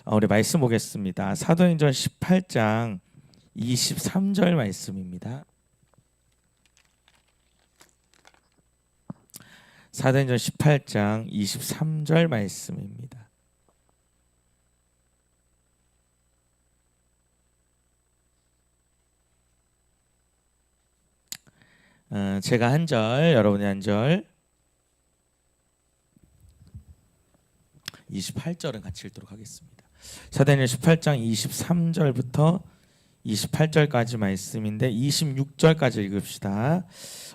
우리 말씀 보겠습니다. 사도행전 18장 23절 말씀입니다. 사도행전 18장 23절 말씀입니다. 제가 한 절, 여러분이 한 절, 28절은 같이 읽도록 하겠습니다. 사도행전 18장 23절부터 28절까지 말씀인데 26절까지 읽읍시다.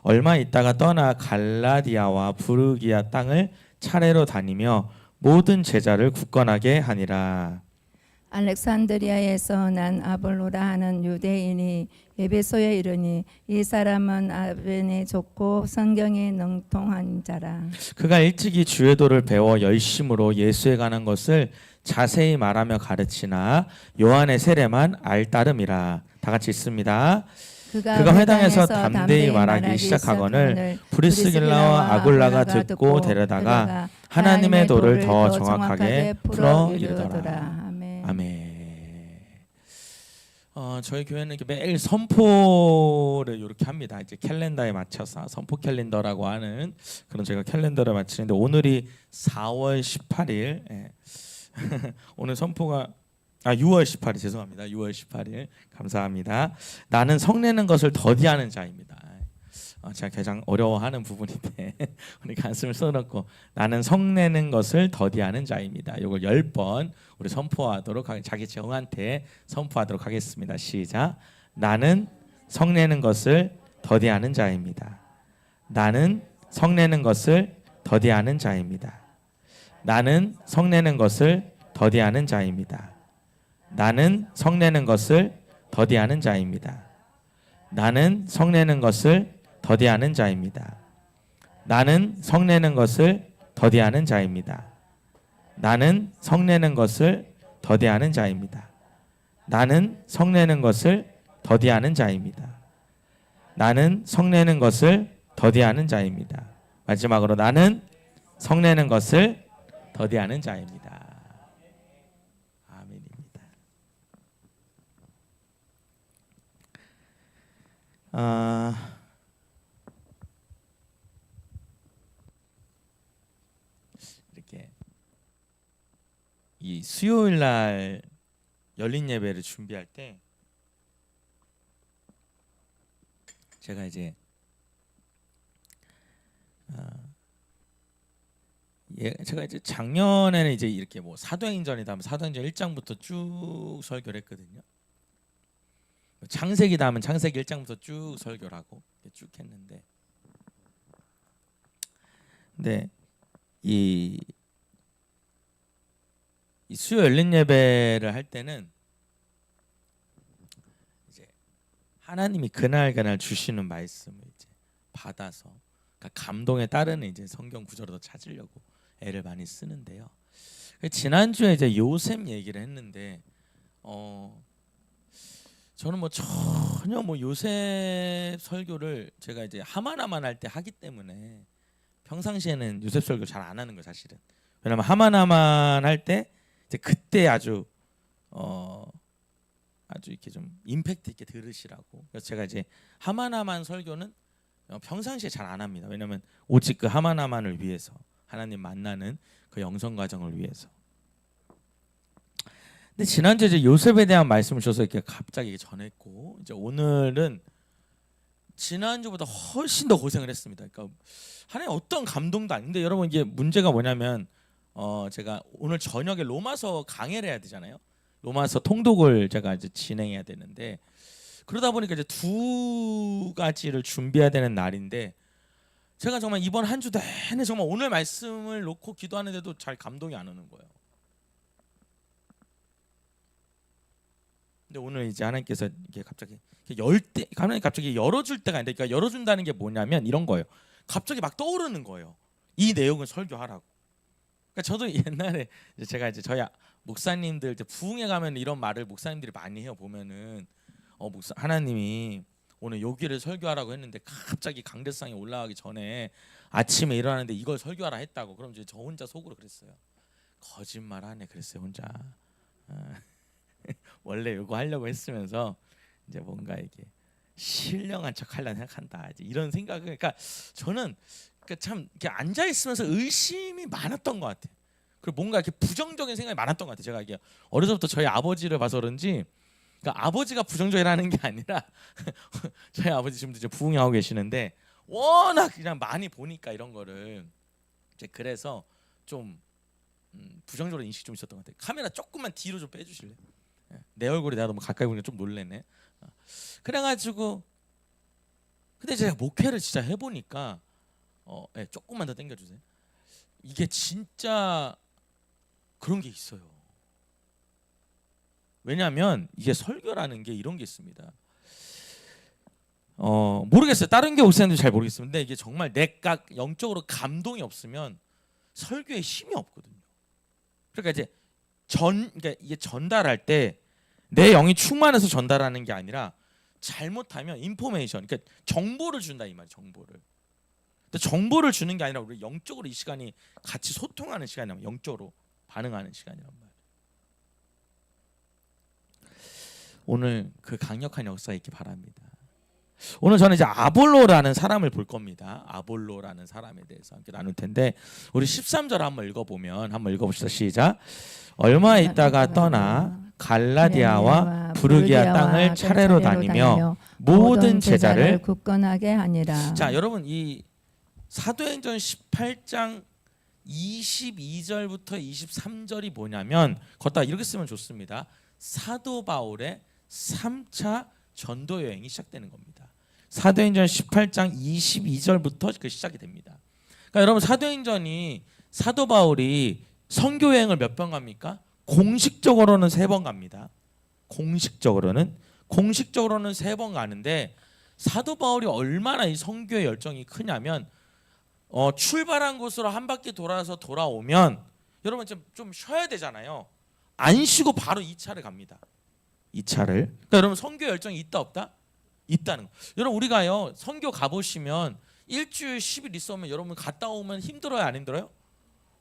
얼마 있다가 떠나 갈라디아와 부르기아 땅을 차례로 다니며 모든 제자를 굳건하게 하니라. 알렉산드리아에서 난 아볼로라 하는 유대인이 에베소에 이르니 이 사람은 아벤에 좁고 성경에 능통한 자라. 그가 일찍이 주의 도를 배워 열심으로 예수에 관한 것을 자세히 말하며 가르치나 요한의 세례만 알따름이라. 다 같이 읽습니다. 그가 회당에서 담대히 말하기 시작하거늘 브리스길라와 아굴라가 듣고 데려다가 하나님의 도를 더 정확하게 풀어 이르더라. 아멘. 저희 교회는 이렇게 매일 선포를 이렇게 합니다. 이제 캘린더에 맞춰서 선포 캘린더라고 하는 그런 제가 캘린더를 맞추는데 오늘이 4월 18일. 예. 오늘 선포가 6월 18일 죄송합니다. 6월 18일 감사합니다. 나는 성내는 것을 더디하는 자입니다. 제가 가장 어려워하는 부분인데 우리 가슴을 써놓고 나는 성내는 것을 더디하는 자입니다. 이걸 10번 우리 선포하도록 자기 정한테 선포하도록 하겠습니다. 시작. 나는 성내는 것을 더디하는 자입니다. 나는 성내는 것을 더디하는 자입니다. 나는 성내는 것을 더디하는 자입니다. 나는 성내는 것을 더디하는 자입니다. 나는 성내는 것을 더디하는 자입니다. 나는 성내는 것을 더디하는 자입니다. 나는 성내는 것을 더디하는 자입니다. 나는 성내는 것을 더디하는 자입니다. 나는 성내는 것을 더디하는 자입니다. 마지막으로 나는 성내는 것을 더디하는 자입니다. 아멘입니다. 이렇게 이 수요일 날 열린 예배를 준비할 때 제가 이제 제가 이제 작년에는 이제 이렇게 뭐 사도행전이다 하면 사도행전 1장부터 쭉 설교를 했거든요. 창세기다 하면 창세기 1장부터 쭉 설교를 하고 쭉 했는데 근데 이 수요 열린 예배를 할 때는 이제 하나님이 그날 주시는 말씀을 이제 받아서 그러니까 감동에 따르는 이제 성경 구절을 더 찾으려고 애를 많이 쓰는데요. 지난주에 이제 요셉 얘기를 했는데 저는 뭐 전혀 뭐 요셉 설교를 제가 이제 하마나만 할 때 하기 때문에 평상시에는 요셉 설교 잘 안 하는 거 사실은. 왜냐면 하마나만 할 때 이제 그때 아주 이렇게 좀 임팩트 있게 들으시라고. 그래서 제가 이제 하마나만 설교는 평상시에 잘 안 합니다. 왜냐면 오직 그 하마나만을 위해서 하나님 만나는 그 영성 과정을 위해서. 근데 지난주에 이제 요셉에 대한 말씀을 주셔서 이렇게 갑자기 전했고 이제 오늘은 지난주보다 훨씬 더 고생을 했습니다. 그러니까 하나님 어떤 감동도 아닌데 여러분 이게 문제가 뭐냐면 제가 오늘 저녁에 로마서 강해를 해야 되잖아요. 로마서 통독을 제가 이제 진행해야 되는데 그러다 보니까 이제 두 가지를 준비해야 되는 날인데 제가 정말 이번 한 주 내내 정말 오늘 말씀을 놓고 기도하는데도 잘 감동이 안 오는 거예요. 근데 오늘 이제 하나님께서 이게 갑자기 하나님 갑자기 열어줄 때가 있는데 그러니까 열어준다는 게 뭐냐면 이런 거예요. 갑자기 막 떠오르는 거예요. 이 내용을 설교하라고. 그러니까 저도 옛날에 제가 이제 저희 목사님들 이제 부흥회 가면 이런 말을 목사님들이 많이 해요. 보면은 하나님이 오늘 여기를 설교하라고 했는데 갑자기 강대상에 올라가기 전에 아침에 일어나는데 이걸 설교하라 했다고. 그럼 이제 저 혼자 속으로 그랬어요. 거짓말하네 그랬어요 혼자. 원래 이거 하려고 했으면서 이제 뭔가 이게 신령한 척 하려고 생각한다. 이제 이런 생각을 그러니까 저는 그러니까 참 이렇게 앉아 있으면서 의심이 많았던 것 같아요. 그리고 뭔가 이렇게 부정적인 생각이 많았던 것 같아요. 제가 이게 어려서부터 저희 아버지를 봐서 그런지 그러니까 아버지가 부정적이라는 게 아니라 저희 아버지 지금도 이제 부흥하고 계시는데 워낙 그냥 많이 보니까 이런 거를 이제 그래서 좀 부정적으로 인식이 좀 있었던 것 같아요. 카메라 조금만 뒤로 좀 빼주실래요? 내 얼굴이 내가 너무 가까이 보니까 좀 놀래네. 그래가지고 근데 제가 목회를 진짜 해보니까 조금만 더 당겨주세요. 이게 진짜 그런 게 있어요. 왜냐하면 이게 설교라는 게 이런 게 있습니다. 모르겠어요. 다른 게 목사님도 잘 모르겠습니다. 근데 이게 정말 내가 영적으로 감동이 없으면 설교에 힘이 없거든요. 그러니까 이제 그러니까 이게 전달할 때 내 영이 충만해서 전달하는 게 아니라 잘못하면 인포메이션, 그러니까 정보를 준다 이 말이에요. 정보를. 근데 정보를 주는 게 아니라 우리 영적으로 이 시간이 같이 소통하는 시간이란 말이에요. 영적으로 반응하는 시간이란 말이에요. 오늘 그 강력한 역사 있기 바랍니다. 오늘 저는 이제 아볼로라는 사람을 볼 겁니다. 아볼로라는 사람에 대해서 함께 나눌 텐데 우리 13절 한번 읽어보면 한번 읽어봅시다. 시작. 얼마 있다가 떠나 갈라디아와 부르기아 땅을 차례로 다니며 모든 제자를 굳건하게 하니라. 자, 여러분 이 사도행전 18장 22절부터 23절이 뭐냐면 걷다 이렇게 쓰면 좋습니다. 사도 바울의 3차 전도 여행이 시작되는 겁니다. 사도행전 18장 22절부터 그 시작이 됩니다. 그러니까 여러분 사도행전이 사도 바울이 선교 여행을 몇 번 갑니까? 공식적으로는 3번 갑니다. 공식적으로는 3번 가는데 사도 바울이 얼마나 이 선교의 열정이 크냐면 출발한 곳으로 한 바퀴 돌아서 돌아오면 여러분 좀 쉬어야 되잖아요. 안 쉬고 바로 2차를 갑니다. 2차를. 그러니까 여러분 선교 열정이 있다 없다? 있다는 거. 여러분 우리가요 선교 가보시면 일주일 10일 있으면 여러분 갔다 오면 힘들어요 안 힘들어요?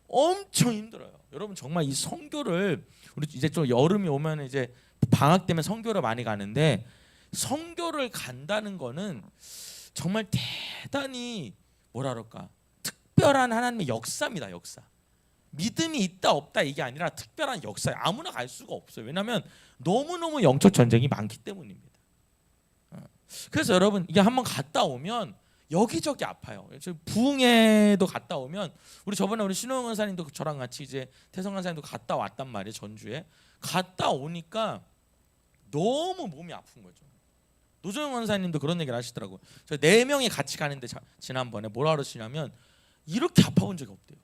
엄청 힘들어요. 여러분 정말 이 선교를 우리 이제 좀 여름이 오면 이제 방학 때문에 선교를 많이 가는데 선교를 간다는 거는 정말 대단히 뭐라 그럴까 특별한 하나님의 역사입니다. 역사. 믿음이 있다 없다 이게 아니라 특별한 역사예요. 아무나 갈 수가 없어요. 왜냐하면 너무너무 영적 전쟁이 많기 때문입니다. 그래서 여러분 이게 한번 갔다 오면 여기저기 아파요. 부흥회도 갔다 오면 우리 저번에 우리 신호영 원사님도 저랑 같이 이제 태성 원사님도 갔다 왔단 말이에요. 전주에 갔다 오니까 너무 몸이 아픈 거죠. 노정영 원사님도 그런 얘기를 하시더라고요. 저 4명이 같이 가는데 지난번에 뭐라 그러시냐면 이렇게 아파본 적이 없대요.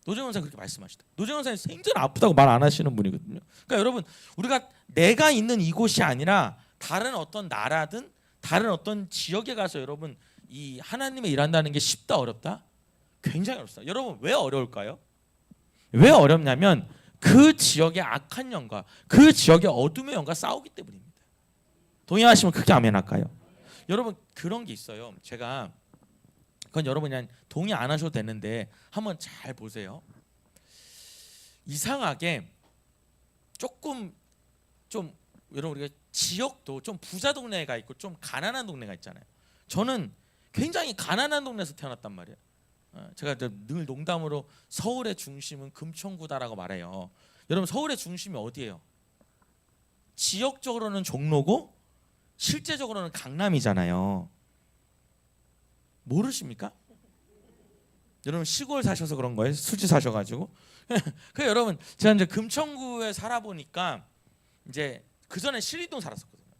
노정영 원사님 그렇게 말씀하시더라고요. 노정영 원사님 생전 아프다고 말 안 하시는 분이거든요. 그러니까 여러분 우리가 내가 있는 이곳이 아니라 다른 어떤 나라든 다른 어떤 지역에 가서 여러분 이 하나님의 일한다는 게 쉽다 어렵다? 굉장히 어렵습니다. 여러분 왜 어려울까요? 왜 어렵냐면 그 지역의 악한 영과 그 지역의 어둠의 영과 싸우기 때문입니다. 동의하시면 크게 아멘 할까요? 여러분 그런 게 있어요. 제가 그건 여러분 그냥 동의 안 하셔도 되는데 한번 잘 보세요. 이상하게 조금 좀 여러분 우리가 지역도 좀 부자 동네가 있고 좀 가난한 동네가 있잖아요. 저는 굉장히 가난한 동네에서 태어났단 말이에요. 제가 늘 농담으로 서울의 중심은 금천구다라고 말해요. 여러분 서울의 중심이 어디예요? 지역적으로는 종로고 실제적으로는 강남이잖아요. 모르십니까? 여러분 시골 사셔서 그런 거예요? 수지 사셔가지고. 그 여러분 제가 이제 금천구에 살아보니까 이제 그 전에 신림동 살았었거든요.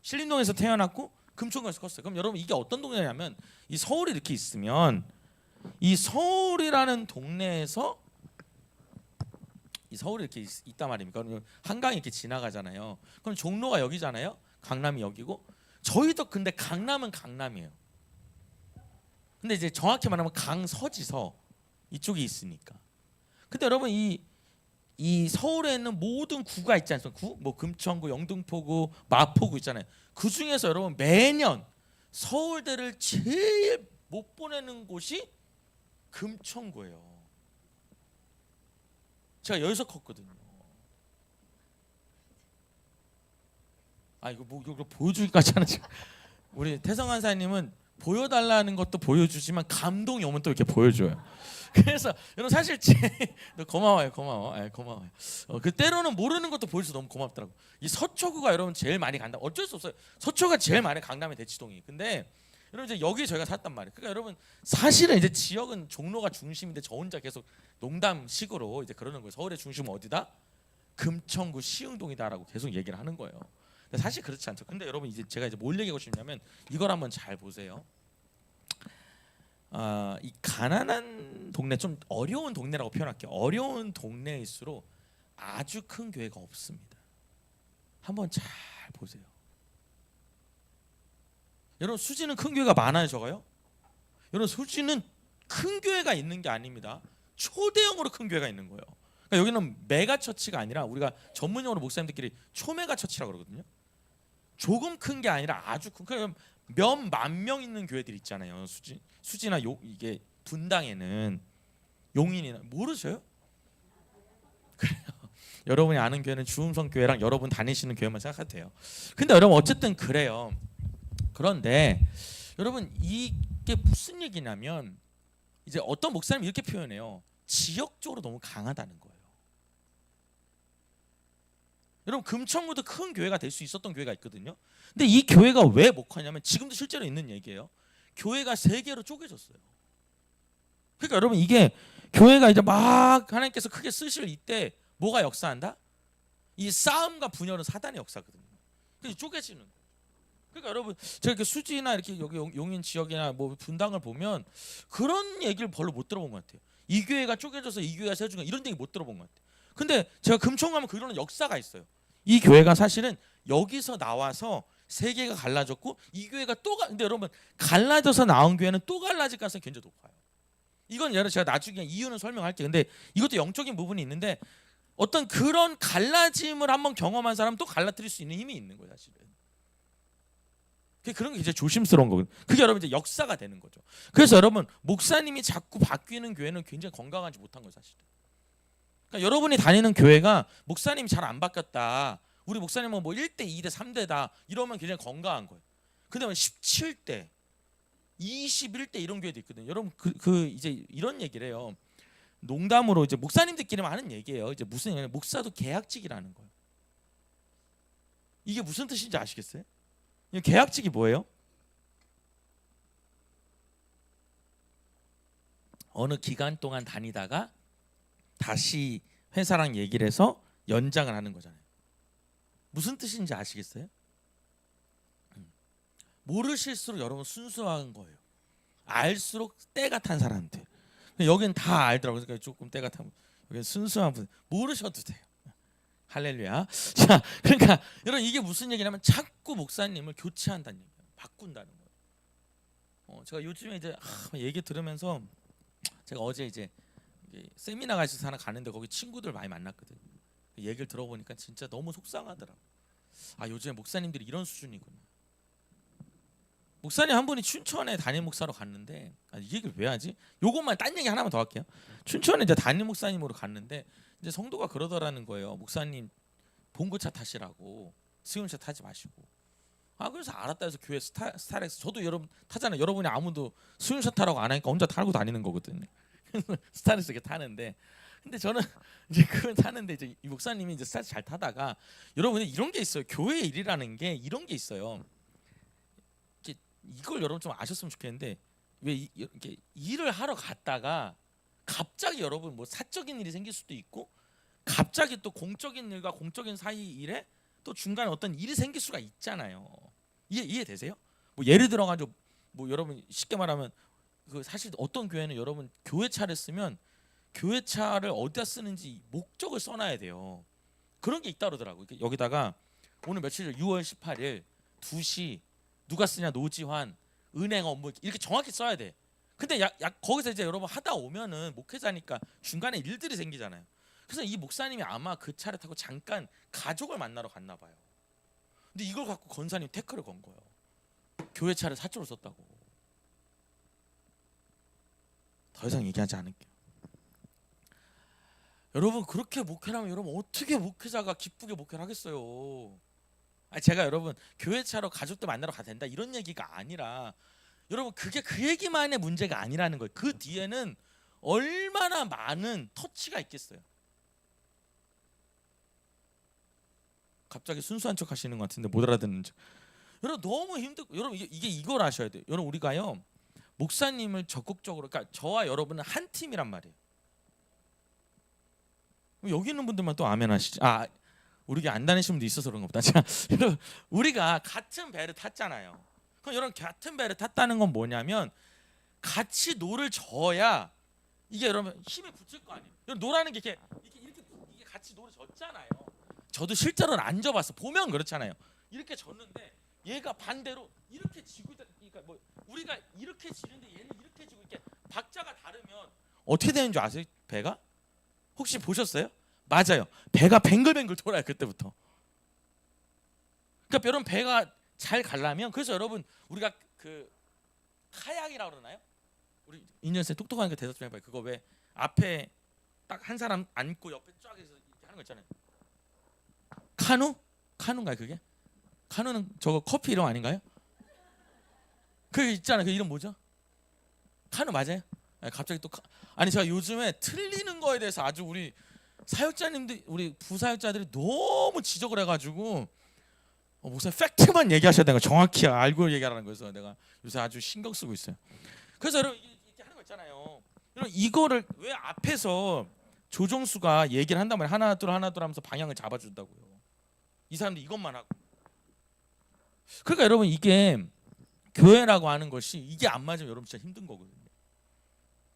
신림동에서 태어났고 금천구에서 컸어요. 그럼 여러분 이게 어떤 동네냐면 이 서울이 이렇게 있으면 이 서울이라는 동네에서 이 서울이 이렇게 있단 말입니까? 한강이 이렇게 지나가잖아요. 그럼 종로가 여기잖아요. 강남이 여기고 저희도 근데 강남은 강남이에요. 근데 이제 정확히 말하면 강서지서 이쪽이 있으니까. 근데 여러분 이 서울에 있는 모든 구가 있지 않습니까? 구? 뭐 금천구, 영등포구, 마포구 있잖아요. 그 중에서 여러분 매년 서울대를 제일 못 보내는 곳이 금천구예요. 제가 여기서 컸거든요. 아 이거 뭐 이거 보여주기까지 하는 지금 우리 태성한 사님은 보여달라는 것도 보여주지만 감동이 오면 또 이렇게 보여줘요. 그래서 여러분 사실 고마워요, 고마워, 고마워요. 그 때로는 모르는 것도 보여줘서 너무 고맙더라고. 이 서초구가 여러분 제일 많이 간다. 어쩔 수 없어요. 서초가 제일 많이 강남의 대치동이. 근데 여러분 이제 여기 저희가 샀단 말이에요. 그러니까 여러분 사실은 이제 지역은 종로가 중심인데 저 혼자 계속 농담식으로 이제 그러는 거예요. 서울의 중심은 어디다? 금천구 시흥동이다라고 계속 얘기를 하는 거예요. 근데 사실 그렇지 않죠. 근데 여러분 이제 제가 이제 뭘 얘기하고 싶냐면 이걸 한번 잘 보세요. 이 가난한 동네, 좀 어려운 동네라고 표현할게요. 어려운 동네일수록 아주 큰 교회가 없습니다. 한번 잘 보세요. 여러분 수지는 큰 교회가 많아요, 적어요? 여러분 수지는 큰 교회가 있는 게 아닙니다. 초대형으로 큰 교회가 있는 거예요. 그러니까 여기는 메가 처치가 아니라 우리가 전문용어로 목사님들끼리 초메가 처치라고 그러거든요. 조금 큰 게 아니라 아주 큰, 그러니까 몇만 명 있는 교회들 있잖아요. 수지나 이게 분당에는 용인이나 모르셔요? 그래요. 여러분이 아는 교회는 주음성 교회랑 여러분 다니시는 교회만 생각해도 돼요. 근데 여러분 어쨌든 그래요. 그런데 여러분 이게 무슨 얘기냐면 이제 어떤 목사님이 이렇게 표현해요. 지역적으로 너무 강하다는 거예요. 여러분 금천구도 큰 교회가 될 수 있었던 교회가 있거든요. 근데 이 교회가 왜 못 가냐면 지금도 실제로 있는 얘기예요. 교회가 세 개로 쪼개졌어요. 그러니까 여러분 이게 교회가 이제 막 하나님께서 크게 쓰실 이때 뭐가 역사한다? 이 싸움과 분열은 사단의 역사거든요. 그래서 쪼개지는 거예요. 그러니까 여러분 제가 이렇게 수지나 이렇게 여기 용인 지역이나 뭐 분당을 보면 그런 얘기를 별로 못 들어본 것 같아요. 이 교회가 쪼개져서 이 교회가 세주가 이런 얘기 못 들어본 것 같아요. 근데 제가 금천 가면 그런 역사가 있어요. 이 교회가 사실은 여기서 나와서 세 개가 갈라졌고 이 교회가 근데 여러분 갈라져서 나온 교회는 또 갈라질 가능성이 굉장히 높아요. 이건 여러분 제가 나중에 이유는 설명할게요. 근데 이것도 영적인 부분이 있는데 어떤 그런 갈라짐을 한번 경험한 사람은 또 갈라뜨릴 수 있는 힘이 있는 거예요, 사실은. 그런 게 이제 조심스러운 거거든요. 그게 여러분 이제 역사가 되는 거죠. 그래서 여러분 목사님이 자꾸 바뀌는 교회는 굉장히 건강하지 못한 거예요, 사실은. 그러니까 여러분이 다니는 교회가 목사님이 잘 안 바뀌었다. 우리 목사님은 뭐 1대, 2대, 3대다. 이러면 굉장히 건강한 거예요. 근데 17대, 21대 이런 교회도 있거든요. 여러분 이제 이런 얘기를 해요. 농담으로 이제 목사님들끼리만 하는 얘기예요. 이제 무슨 얘기냐면 목사도 계약직이라는 거예요. 이게 무슨 뜻인지 아시겠어요? 계약직이 뭐예요? 어느 기간 동안 다니다가 다시 회사랑 얘기를 해서 연장을 하는 거잖아요. 무슨 뜻인지 아시겠어요? 모르실수록 여러분 순수한 거예요. 알수록 때가 탄 사람들. 여기는 다 알더라고요. 그러니까 조금 때가 타면 여기 순수한 분 모르셔도 돼요. 할렐루야. 자, 그러니까 여러분 이게 무슨 얘기냐면 자꾸 목사님을 교체한다는 얘기예요. 바꾼다는 거예요. 제가 요즘에 이제 얘기 들으면서 제가 어제 이제 세미나 가서 하나 가는데 거기 친구들 많이 만났거든요. 얘기를 들어보니까 진짜 너무 속상하더라고. 요즘에 목사님들이 이런 수준이구나. 목사님 한 분이 춘천에 담임 목사로 갔는데 이 얘기를 왜 하지? 요것만 딴 얘기 하나만 더 할게요. 춘천에 이제 담임 목사님으로 갔는데 이제 성도가 그러더라는 거예요. 목사님 봉고차 타시라고 승용차 타지 마시고. 그래서 알았다 해서 교회 스타렉스 저도 여러분 타잖아요. 여러분이 아무도 승용차 타라고 안 하니까 혼자 타고 다니는 거거든요. 스타렉스 이렇게 타는데 근데 저는 이제 그걸 타는데 이제 이 목사님이 이제 스타렉스 잘 타다가 여러분 이런 게 있어요. 교회 일이라는 게 이런 게 있어요. 이걸 여러분 좀 아셨으면 좋겠는데 왜 이렇게 일을 하러 갔다가 갑자기 여러분 뭐 사적인 일이 생길 수도 있고 갑자기 또 공적인 일과 공적인 사이 일에 또 중간에 어떤 일이 생길 수가 있잖아요. 이해되세요? 뭐 예를 들어가지고 뭐 여러분 쉽게 말하면 그 사실 어떤 교회는 여러분 교회 차를 쓰면 교회 차를 어디다 쓰는지 목적을 써놔야 돼요. 그런 게 있다 그러더라고요. 여기다가 오늘 며칠 6월 18일 2시 누가 쓰냐 노지환 은행 업무 이렇게 정확히 써야 돼. 근데 거기서 이제 여러분 하다 오면은 목회자니까 중간에 일들이 생기잖아요. 그래서 이 목사님이 아마 그 차를 타고 잠깐 가족을 만나러 갔나 봐요. 근데 이걸 갖고 권사님 태클을 건 거예요. 교회 차를 사조로 썼다고. 더 이상 얘기하지 않을게요. 여러분 그렇게 목회를 하면 여러분 어떻게 목회자가 기쁘게 목회를 하겠어요? 제가 여러분 교회 차로 가족들 만나러 가도 된다 이런 얘기가 아니라 여러분 그게 그 얘기만의 문제가 아니라는 거예요. 그 뒤에는 얼마나 많은 터치가 있겠어요. 갑자기 순수한 척 하시는 것 같은데 못 알아듣는 척. 여러분 너무 힘들고 여러분 이게 이걸 아셔야 돼요. 여러분 우리가요 목사님을 적극적으로 그러니까 저와 여러분은 한 팀이란 말이에요. 여기 있는 분들만 또 아멘 하시지. 우리 안 다니시는 분도 있어서 그런가 보다. 자, 여러분 우리가 같은 배를 탔잖아요. 그럼 여러분 같은 배를 탔다는 건 뭐냐면 같이 노를 저어야 이게 여러분 힘이 붙을 거 아니에요. 여러분 노라는 게 이게 같이 노를 졌잖아요. 저도 실제로는 안 져봤어. 보면 그렇잖아요. 이렇게 졌는데 얘가 반대로 이렇게 지고 있다. 그러니까 뭐 우리가 이렇게 지는데 얘는 이렇게 지고 이렇게 박자가 다르면 어떻게 되는 줄 아세요? 배가? 혹시 보셨어요? 맞아요. 배가 뱅글뱅글 돌아요 그때부터. 그러니까 여러분 배가 잘 가려면 그래서 여러분 우리가 그 카약이라고 그러나요? 우리 인연생 똑똑한 거 대답 좀 해봐요. 그거 왜 앞에 딱 한 사람 앉고 옆에 쫙 해서 이렇게 하는 거 있잖아요. 카누? 카누인가요 그게? 카누는 저거 커피 이름 아닌가요? 그 있잖아요. 그 이름 뭐죠? 카누 맞아요? 갑자기 또 아니 제가 요즘에 틀리는 거에 대해서 아주 우리 사역자님들 우리 부사역자들이 너무 지적을 해가지고 목사 팩트만 얘기하셔야 되는 거 정확히 알고 얘기하라는 거여서 내가 요새 아주 신경 쓰고 있어요. 그래서 여러분 이렇게 하는 거 있잖아요. 여러분 이거를 왜 앞에서 조종수가 얘기를 한단 말이에요. 하나 둘 하면서 방향을 잡아준다고요. 이 사람들 이것만 하고. 그러니까 여러분 이게 교회라고 하는 것이 이게 안 맞으면 여러분 진짜 힘든 거거든요.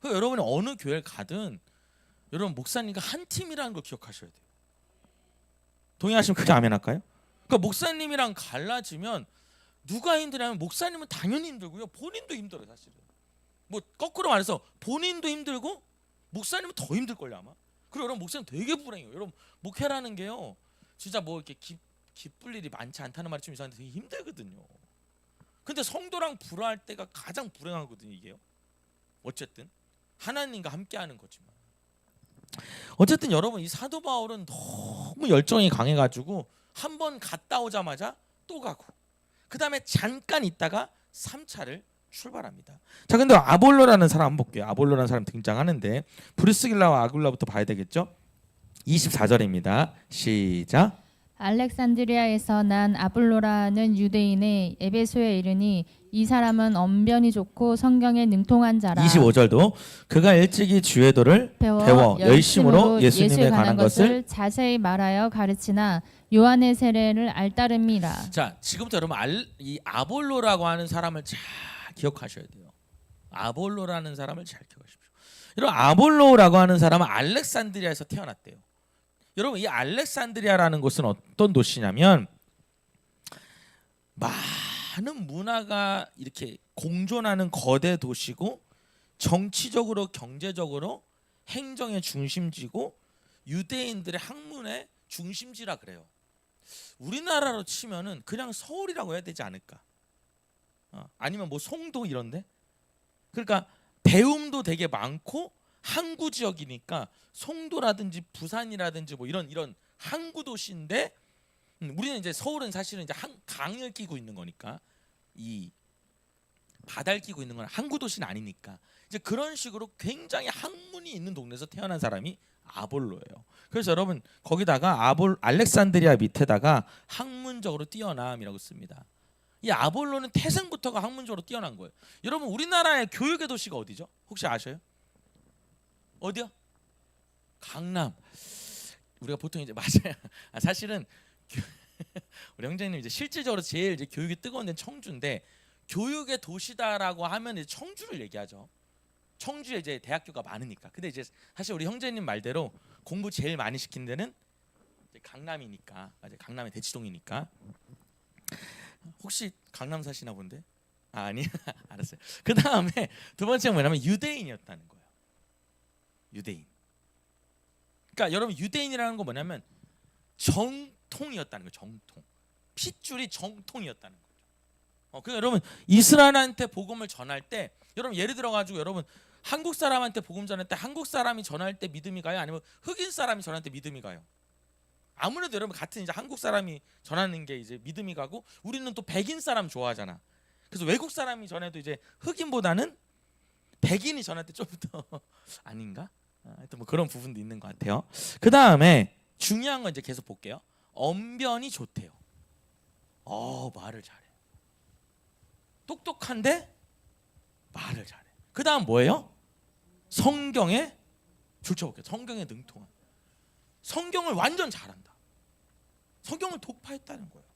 그러니까 여러분이 어느 교회를 가든 여러분 목사님과 한 팀이라는 걸 기억하셔야 돼요. 동의하시면 크게 아멘 할까요? 그러니까 목사님이랑 갈라지면 누가 힘드냐면 목사님은 당연히 힘들고요. 본인도 힘들어요 사실은. 뭐 거꾸로 말해서 본인도 힘들고 목사님은 더 힘들걸요 아마. 그리고 여러분 목사님 되게 불행해요. 여러분 목회라는 게요. 진짜 뭐 이렇게 기쁠 일이 많지 않다는 말이 좀 이상한데 되게 힘들거든요. 근데 성도랑 불화할 때가 가장 불행하거든요 이게요. 어쨌든 하나님과 함께하는 거지만. 어쨌든 여러분 이 사도 바울은 너무 열정이 강해가지고 한 번 갔다 오자마자 또 가고 그 다음에 잠깐 있다가 3차를 출발합니다. 자 근데 아볼로라는 사람 한번 볼게요. 아볼로라는 사람 등장하는데 브리스길라와 아굴라부터 봐야 되겠죠. 24절입니다. 시작. 알렉산드리아에서 난 아볼로라는 유대인의 에베소에 이르니 이 사람은 언변이 좋고 성경에 능통한 자라. 25절도 그가 일찍이 주의 도를 배워 열심으로 예수님에 관한 것을 자세히 말하여 가르치나 요한의 세례를 알따름이라. 자 지금부터 여러분 이 아볼로라고 하는 사람을 잘 기억하셔야 돼요. 아볼로라는 사람을 잘 기억하십시오. 여러분 아볼로라고 하는 사람은 알렉산드리아에서 태어났대요. 여러분 이 알렉산드리아라는 곳은 어떤 도시냐면 많은 문화가 이렇게 공존하는 거대 도시고 정치적으로 경제적으로 행정의 중심지고 유대인들의 학문의 중심지라 그래요. 우리나라로 치면은 그냥 서울이라고 해야 되지 않을까? 아니면 뭐 송도 이런데? 그러니까 배움도 되게 많고 항구 지역이니까 송도라든지 부산이라든지 뭐 이런 항구 도시인데 우리는 이제 서울은 사실은 이제 강을 끼고 있는 거니까 이 바다를 끼고 있는 건 항구 도시는 아니니까 이제 그런 식으로 굉장히 학문이 있는 동네에서 태어난 사람이 아볼로예요. 그래서 여러분 거기다가 알렉산드리아 밑에다가 학문적으로 뛰어남이라고 씁니다. 이 아볼로는 태생부터가 학문적으로 뛰어난 거예요. 여러분 우리나라의 교육의 도시가 어디죠? 혹시 아셔요? 어디요? 강남. 우리가 보통 이제 맞아요. 사실은 우리 형제님 이제 실질적으로 제일 이제 교육이 뜨거운 데는 청주인데 교육의 도시다라고 하면 이제 청주를 얘기하죠. 청주에 이제 대학교가 많으니까. 근데 이제 사실 우리 형제님 말대로 공부 제일 많이 시킨 데는 이제 강남이니까. 맞아요. 강남의 대치동이니까. 혹시 강남 사시나 본데? 아니. 알았어요. 그 다음에 두 번째는 뭐냐면 유대인이었다는 거예요. 유대인. 그러니까 여러분 유대인이라는 건 뭐냐면 정통이었다는 거예요. 정통. 핏줄이 정통이었다는 거죠. 그러니까 여러분 이스라엘한테 복음을 전할 때 여러분 예를 들어 가지고 여러분 한국 사람한테 복음 전할 때 한국 사람이 전할 때 믿음이 가요? 아니면 흑인 사람이 전할 때 믿음이 가요? 아무래도 여러분 같은 이제 한국 사람이 전하는 게 이제 믿음이 가고 우리는 또 백인 사람 좋아하잖아. 그래서 외국 사람이 전해도 이제 흑인보다는 백인이 전할 때 좀 더 아닌가? 하여튼 뭐 그런 부분도 있는 것 같아요. 그 다음에 중요한 건 이제 계속 볼게요. 언변이 좋대요. 말을 잘해. 똑똑한데 말을 잘해. 그 다음 뭐예요? 성경에 줄쳐볼게요. 성경에 능통한. 성경을 완전 잘한다. 성경을 독파했다는 거예요.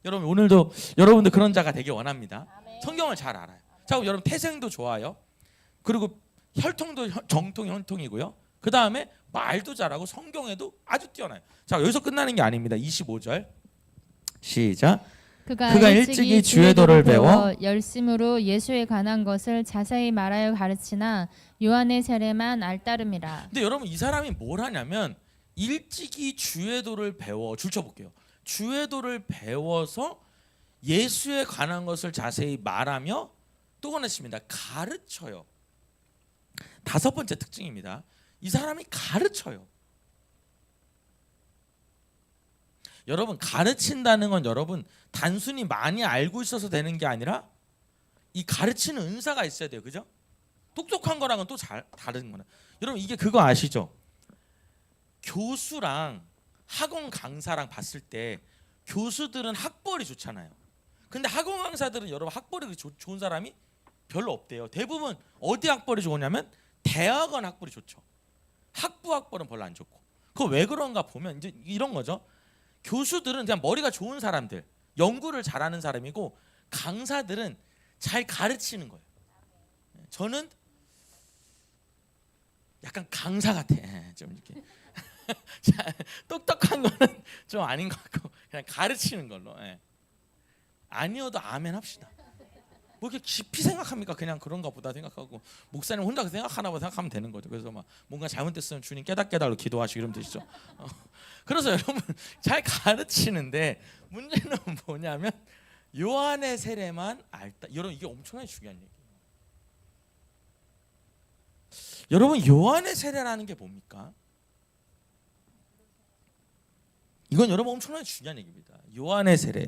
여러분 오늘도 여러분들 그런 자가 되길 원합니다. 성경을 잘 알아요. 자, 그럼 여러분 태생도 좋아요. 그리고 혈통도 정통 혈통이고요. 그 다음에 말도 잘하고 성경에도 아주 뛰어나요. 자, 여기서 끝나는 게 아닙니다. 25절 시작. 그가 일찍이 주의 도를 배워 열심으로 예수에 관한 것을 자세히 말하여 가르치나 요한의 세례만 알따름이라. 근데 여러분 이 사람이 뭘 하냐면 일찍이 주의 도를 배워 줄쳐볼게요. 주의 도를 배워서 예수에 관한 것을 자세히 말하며 또 하나씩입니다. 가르쳐요. 다섯 번째 특징입니다. 이 사람이 가르쳐요. 여러분 가르친다는 건 여러분 단순히 많이 알고 있어서 되는 게 아니라 이 가르치는 은사가 있어야 돼요. 그죠? 똑똑한 거랑은 또 다른 거나. 여러분 이게 그거 아시죠? 교수랑 학원 강사랑 봤을 때 교수들은 학벌이 좋잖아요. 근데 학원 강사들은 여러분 학벌이 좋은 사람이 별로 없대요. 대부분 어디 학벌이 좋으냐면 대학원 학벌이 좋죠. 학부 학벌은 별로 안 좋고. 그거 왜 그런가 보면 이제 이런 거죠. 교수들은 그냥 머리가 좋은 사람들, 연구를 잘하는 사람이고 강사들은 잘 가르치는 거예요. 저는 약간 강사 같아. 좀 이렇게 똑똑한 거는 좀 아닌 것 같고 그냥 가르치는 걸로. 아니어도 아멘 합시다. 뭐 이렇게 깊이 생각합니까? 그냥 그런가 보다 생각하고 목사님 혼자 생각하나 보다 생각하면 되는 거죠. 그래서 막 뭔가 잘못됐으면 주님 깨닫게달로 기도하시고 이러면 되시죠. 그래서 여러분 잘 가르치는데 문제는 뭐냐면 요한의 세례만 알다. 여러분 이게 엄청나게 중요한 얘기예요. 여러분 요한의 세례라는 게 뭡니까? 이건 여러분 엄청나게 중요한 얘기입니다. 요한의 세례.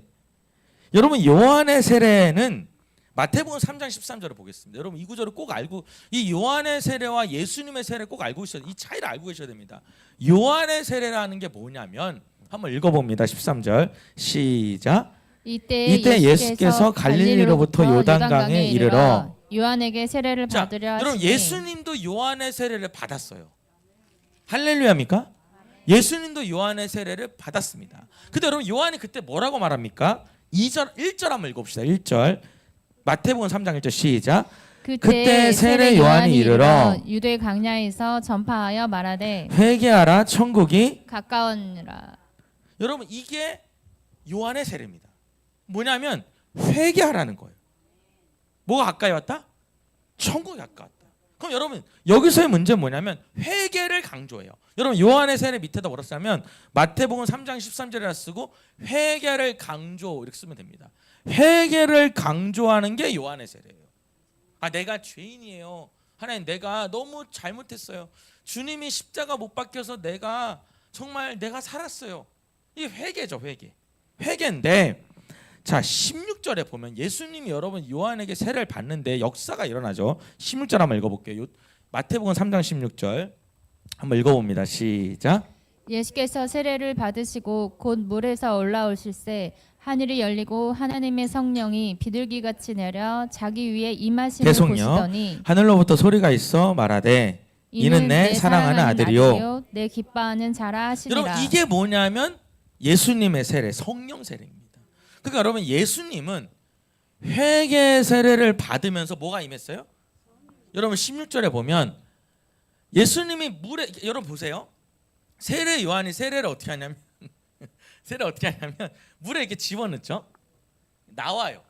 여러분 요한의 세례는 마태복음 3장 13절을 보겠습니다. 여러분 이 구절을 꼭 알고 이 요한의 세례와 예수님의 세례를 꼭 알고 있어야 이 차이를 알고 계셔야 됩니다. 요한의 세례라는 게 뭐냐면 한번 읽어봅니다. 13절 시작. 이때 예수께서 갈릴리로부터 요단강에 이르러 요한에게 세례를 받으려 하시니. 여러분 예수님도 요한의 세례를 받았어요. 할렐루야입니까? 예수님도 요한의 세례를 받았습니다. 근데 여러분 요한이 그때 뭐라고 말합니까? 1절 한번 읽어봅시다. 1절 마태복음 3장 1절 시작. 그때 세례 요한이 이르러 유대 강야에서 전파하여 말하되 회개하라 천국이 가까우니라. 여러분 이게 요한의 세례입니다. 뭐냐면 회개하라는 거예요. 뭐가 가까이 왔다? 천국이 가까웠다. 그럼 여러분 여기서의 문제는 뭐냐면 회개를 강조해요. 여러분 요한의 세례 밑에다 뭐라 쓰냐면 마태복음 3장 13절이라 쓰고 회개를 강조 이렇게 쓰면 됩니다. 회개를 강조하는 게 요한의 세례예요. 내가 죄인이에요. 하나님 내가 너무 잘못했어요. 주님이 십자가 못 박혀서 내가 정말 내가 살았어요. 이게 회개죠. 회개인데 자 16절에 보면 예수님이 여러분 요한에게 세례를 받는데 역사가 일어나죠. 16절 한번 읽어볼게요. 마태복음 3장 16절 한번 읽어봅니다. 시작. 예수께서 세례를 받으시고 곧 물에서 올라오실새 하늘이 열리고 하나님의 성령이 비둘기같이 내려 자기 위에 임하심을 보시더니 하늘로부터 소리가 있어 말하되 이는 내 사랑하는 아들이요 내 기뻐하는 자라 하시니라. 여러분 이게 뭐냐면 예수님의 세례 성령 세례입니다. 그러니까 여러분 예수님은 회개 세례를 받으면서 뭐가 임했어요? 여러분 16절에 보면 예수님이 물에 여러분 보세요. 세례 요한이 세례를 어떻게 하냐면 물에 이렇게 집어넣죠. 나와요.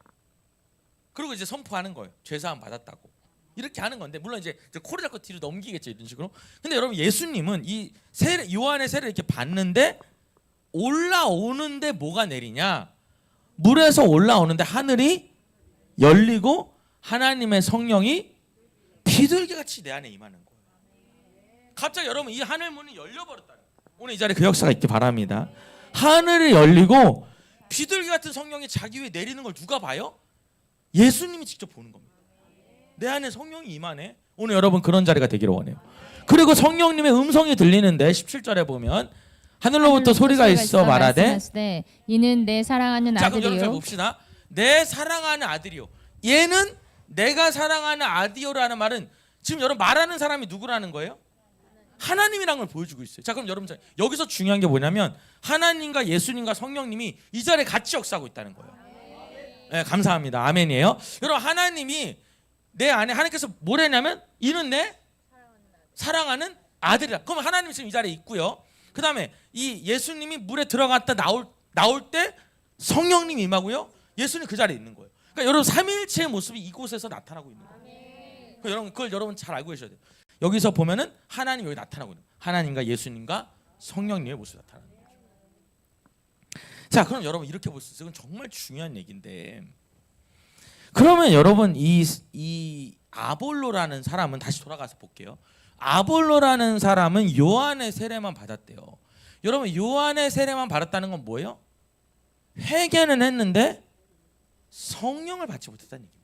그리고 이제 선포하는 거예요. 죄사함 받았다고. 이렇게 하는 건데 물론 이제 코를 잡고 뒤로 넘기겠죠. 이런 식으로. 근데 여러분 예수님은 이 세례 요한의 세례를 이렇게 받는데 올라오는데 뭐가 내리냐? 물에서 올라오는데 하늘이 열리고 하나님의 성령이 비둘기같이 내 안에 임하는 거예요. 갑자기 여러분 이 하늘 문이 열려버렸다는 거예요. 오늘 이 자리에 그 역사가 있기 바랍니다. 하늘이 열리고 비둘기 같은 성령이 자기 위에 내리는 걸 누가 봐요? 예수님이 직접 보는 겁니다. 내 안에 성령이 임하네. 오늘 여러분 그런 자리가 되기를 원해요. 그리고 성령님의 음성이 들리는데 17절에 보면 하늘로부터 소리가 있어 말하되 이는 내 사랑하는 자, 그럼 여러분 잘 아들이요. 봅시다. 내 사랑하는 아들이요. 얘는 내가 사랑하는 아들이요라는 말은 지금 여러분 말하는 사람이 누구라는 거예요? 하나님이라는 걸 보여주고 있어요. 자, 그럼 여러분 여기서 중요한 게 뭐냐면 하나님과 예수님과 성령님이 이 자리에 같이 역사하고 있다는 거예요. 네, 감사합니다. 아멘이에요. 여러분 하나님이 내 안에 하나님께서 뭘 했냐면 이는 내 사랑하는 아들이라. 그럼 하나님 지금 이 자리에 있고요. 그 다음에 이 예수님이 물에 들어갔다 나올 때 성령님이 임하고요. 예수님 그 자리에 있는 거예요. 그러니까 여러분 삼위일체의 모습이 이곳에서 나타나고 있는 거예요. 그러니까 여러분 그걸 여러분 잘 알고 계셔야 돼요. 여기서 보면은 하나님 여기 나타나고 있는 거예요. 하나님과 예수님과 성령님의 모습이 나타나는 거죠. 자, 그럼 여러분 이렇게 볼 수 있어요. 이건 정말 중요한 얘기인데 그러면 여러분 이 아볼로라는 사람은 다시 돌아가서 볼게요. 아볼로라는 사람은 요한의 세례만 받았대요. 여러분 요한의 세례만 받았다는 건 뭐예요? 회개는 했는데 성령을 받지 못했다는 얘기입니다.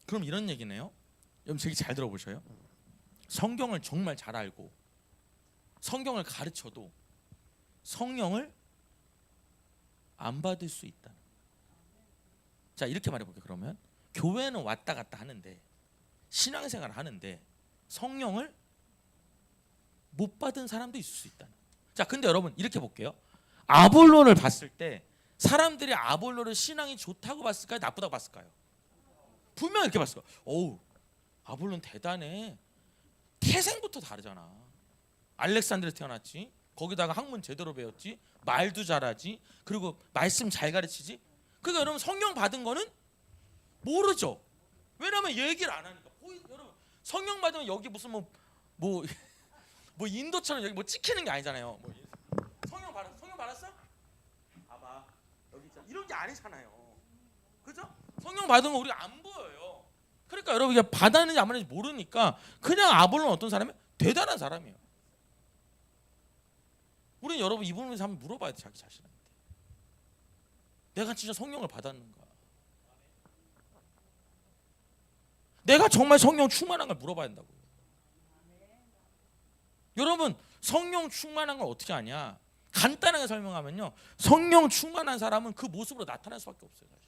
그럼 이런 얘기네요. 여러분 되게 잘 들어보셔요. 성경을 정말 잘 알고 성경을 가르쳐도 성령을 안 받을 수 있다. 자, 이렇게 말해볼게요. 그러면 교회는 왔다 갔다 하는데 신앙생활을 하는데 성령을 못 받은 사람도 있을 수 있다. 자, 근데 여러분 이렇게 볼게요. 아볼로를 봤을 때 사람들이 아볼로를 신앙이 좋다고 봤을까요? 나쁘다고 봤을까요? 분명 이렇게 봤을 거예요. 어우, 아볼로는 대단해. 태생부터 다르잖아. 알렉산드르에 태어났지. 거기다가 학문 제대로 배웠지. 말도 잘하지. 그리고 말씀 잘 가르치지. 그러니까 여러분 성령 받은 거는 모르죠. 왜냐면 얘기를 안 하니까. 여러분 성령 받으면 여기 무슨 뭐 인도처럼 여기 뭐 찍히는 게 아니잖아요. 뭐 성령 받았어? 봐봐 여기 있잖아. 이런 게 아니잖아요. 그죠? 성령 받은 거 우리가 안 보여요. 그러니까 여러분 이게 받았는지 안 받았는지 모르니까 그냥 아볼로는 어떤 사람이에요? 대단한 사람이에요. 우리는 여러분 이 부분에서 한번 물어봐야 돼. 자기 자신한테 내가 진짜 성령을 받았는가? 내가 정말 성령 충만한 걸 물어봐야 된다고요. 여러분 성령 충만한 걸 어떻게 아냐? 간단하게 설명하면요, 성령 충만한 사람은 그 모습으로 나타날 수밖에 없어요. 사실.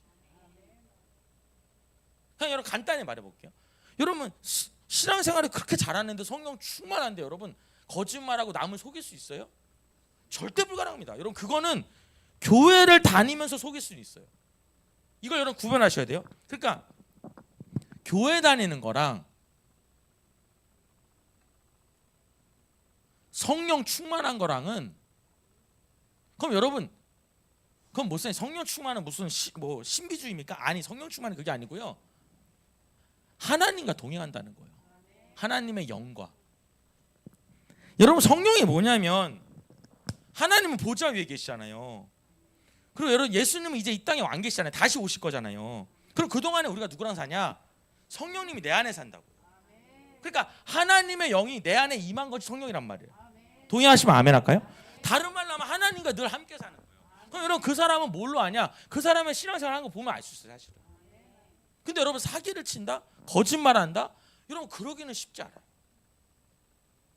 그냥 여러분 간단히 말해볼게요. 여러분 신앙생활을 그렇게 잘하는데 성령 충만한데 여러분 거짓말하고 남을 속일 수 있어요? 절대 불가능합니다. 여러분 그거는 교회를 다니면서 속일 수는 있어요. 이걸 여러분 구분하셔야 돼요. 그러니까 교회 다니는 거랑 성령 충만한 거랑은 그럼 여러분 그건 무슨 성령 충만은 무슨 뭐 신비주의입니까? 아니, 성령 충만은 그게 아니고요. 하나님과 동행한다는 거예요. 하나님의 영과. 여러분 성령이 뭐냐면 하나님은 보좌 위에 계시잖아요. 그리고 여러분 예수님은 이제 이 땅에 안 계시잖아요. 다시 오실 거잖아요. 그럼 그동안에 우리가 누구랑 사냐? 성령님이 내 안에 산다고. 그러니까 하나님의 영이 내 안에 임한 것이 성령이란 말이에요. 동의하시면 아멘 할까요? 다른 말로 하면 하나님과 늘 함께 사는 거예요. 그럼 여러분 그 사람은 뭘로 아냐? 그 사람의 신앙생활 하는 거 보면 알 수 있어요. 사실은. 근데 여러분 사기를 친다? 거짓말한다? 여러분 그러기는 쉽지 않아요.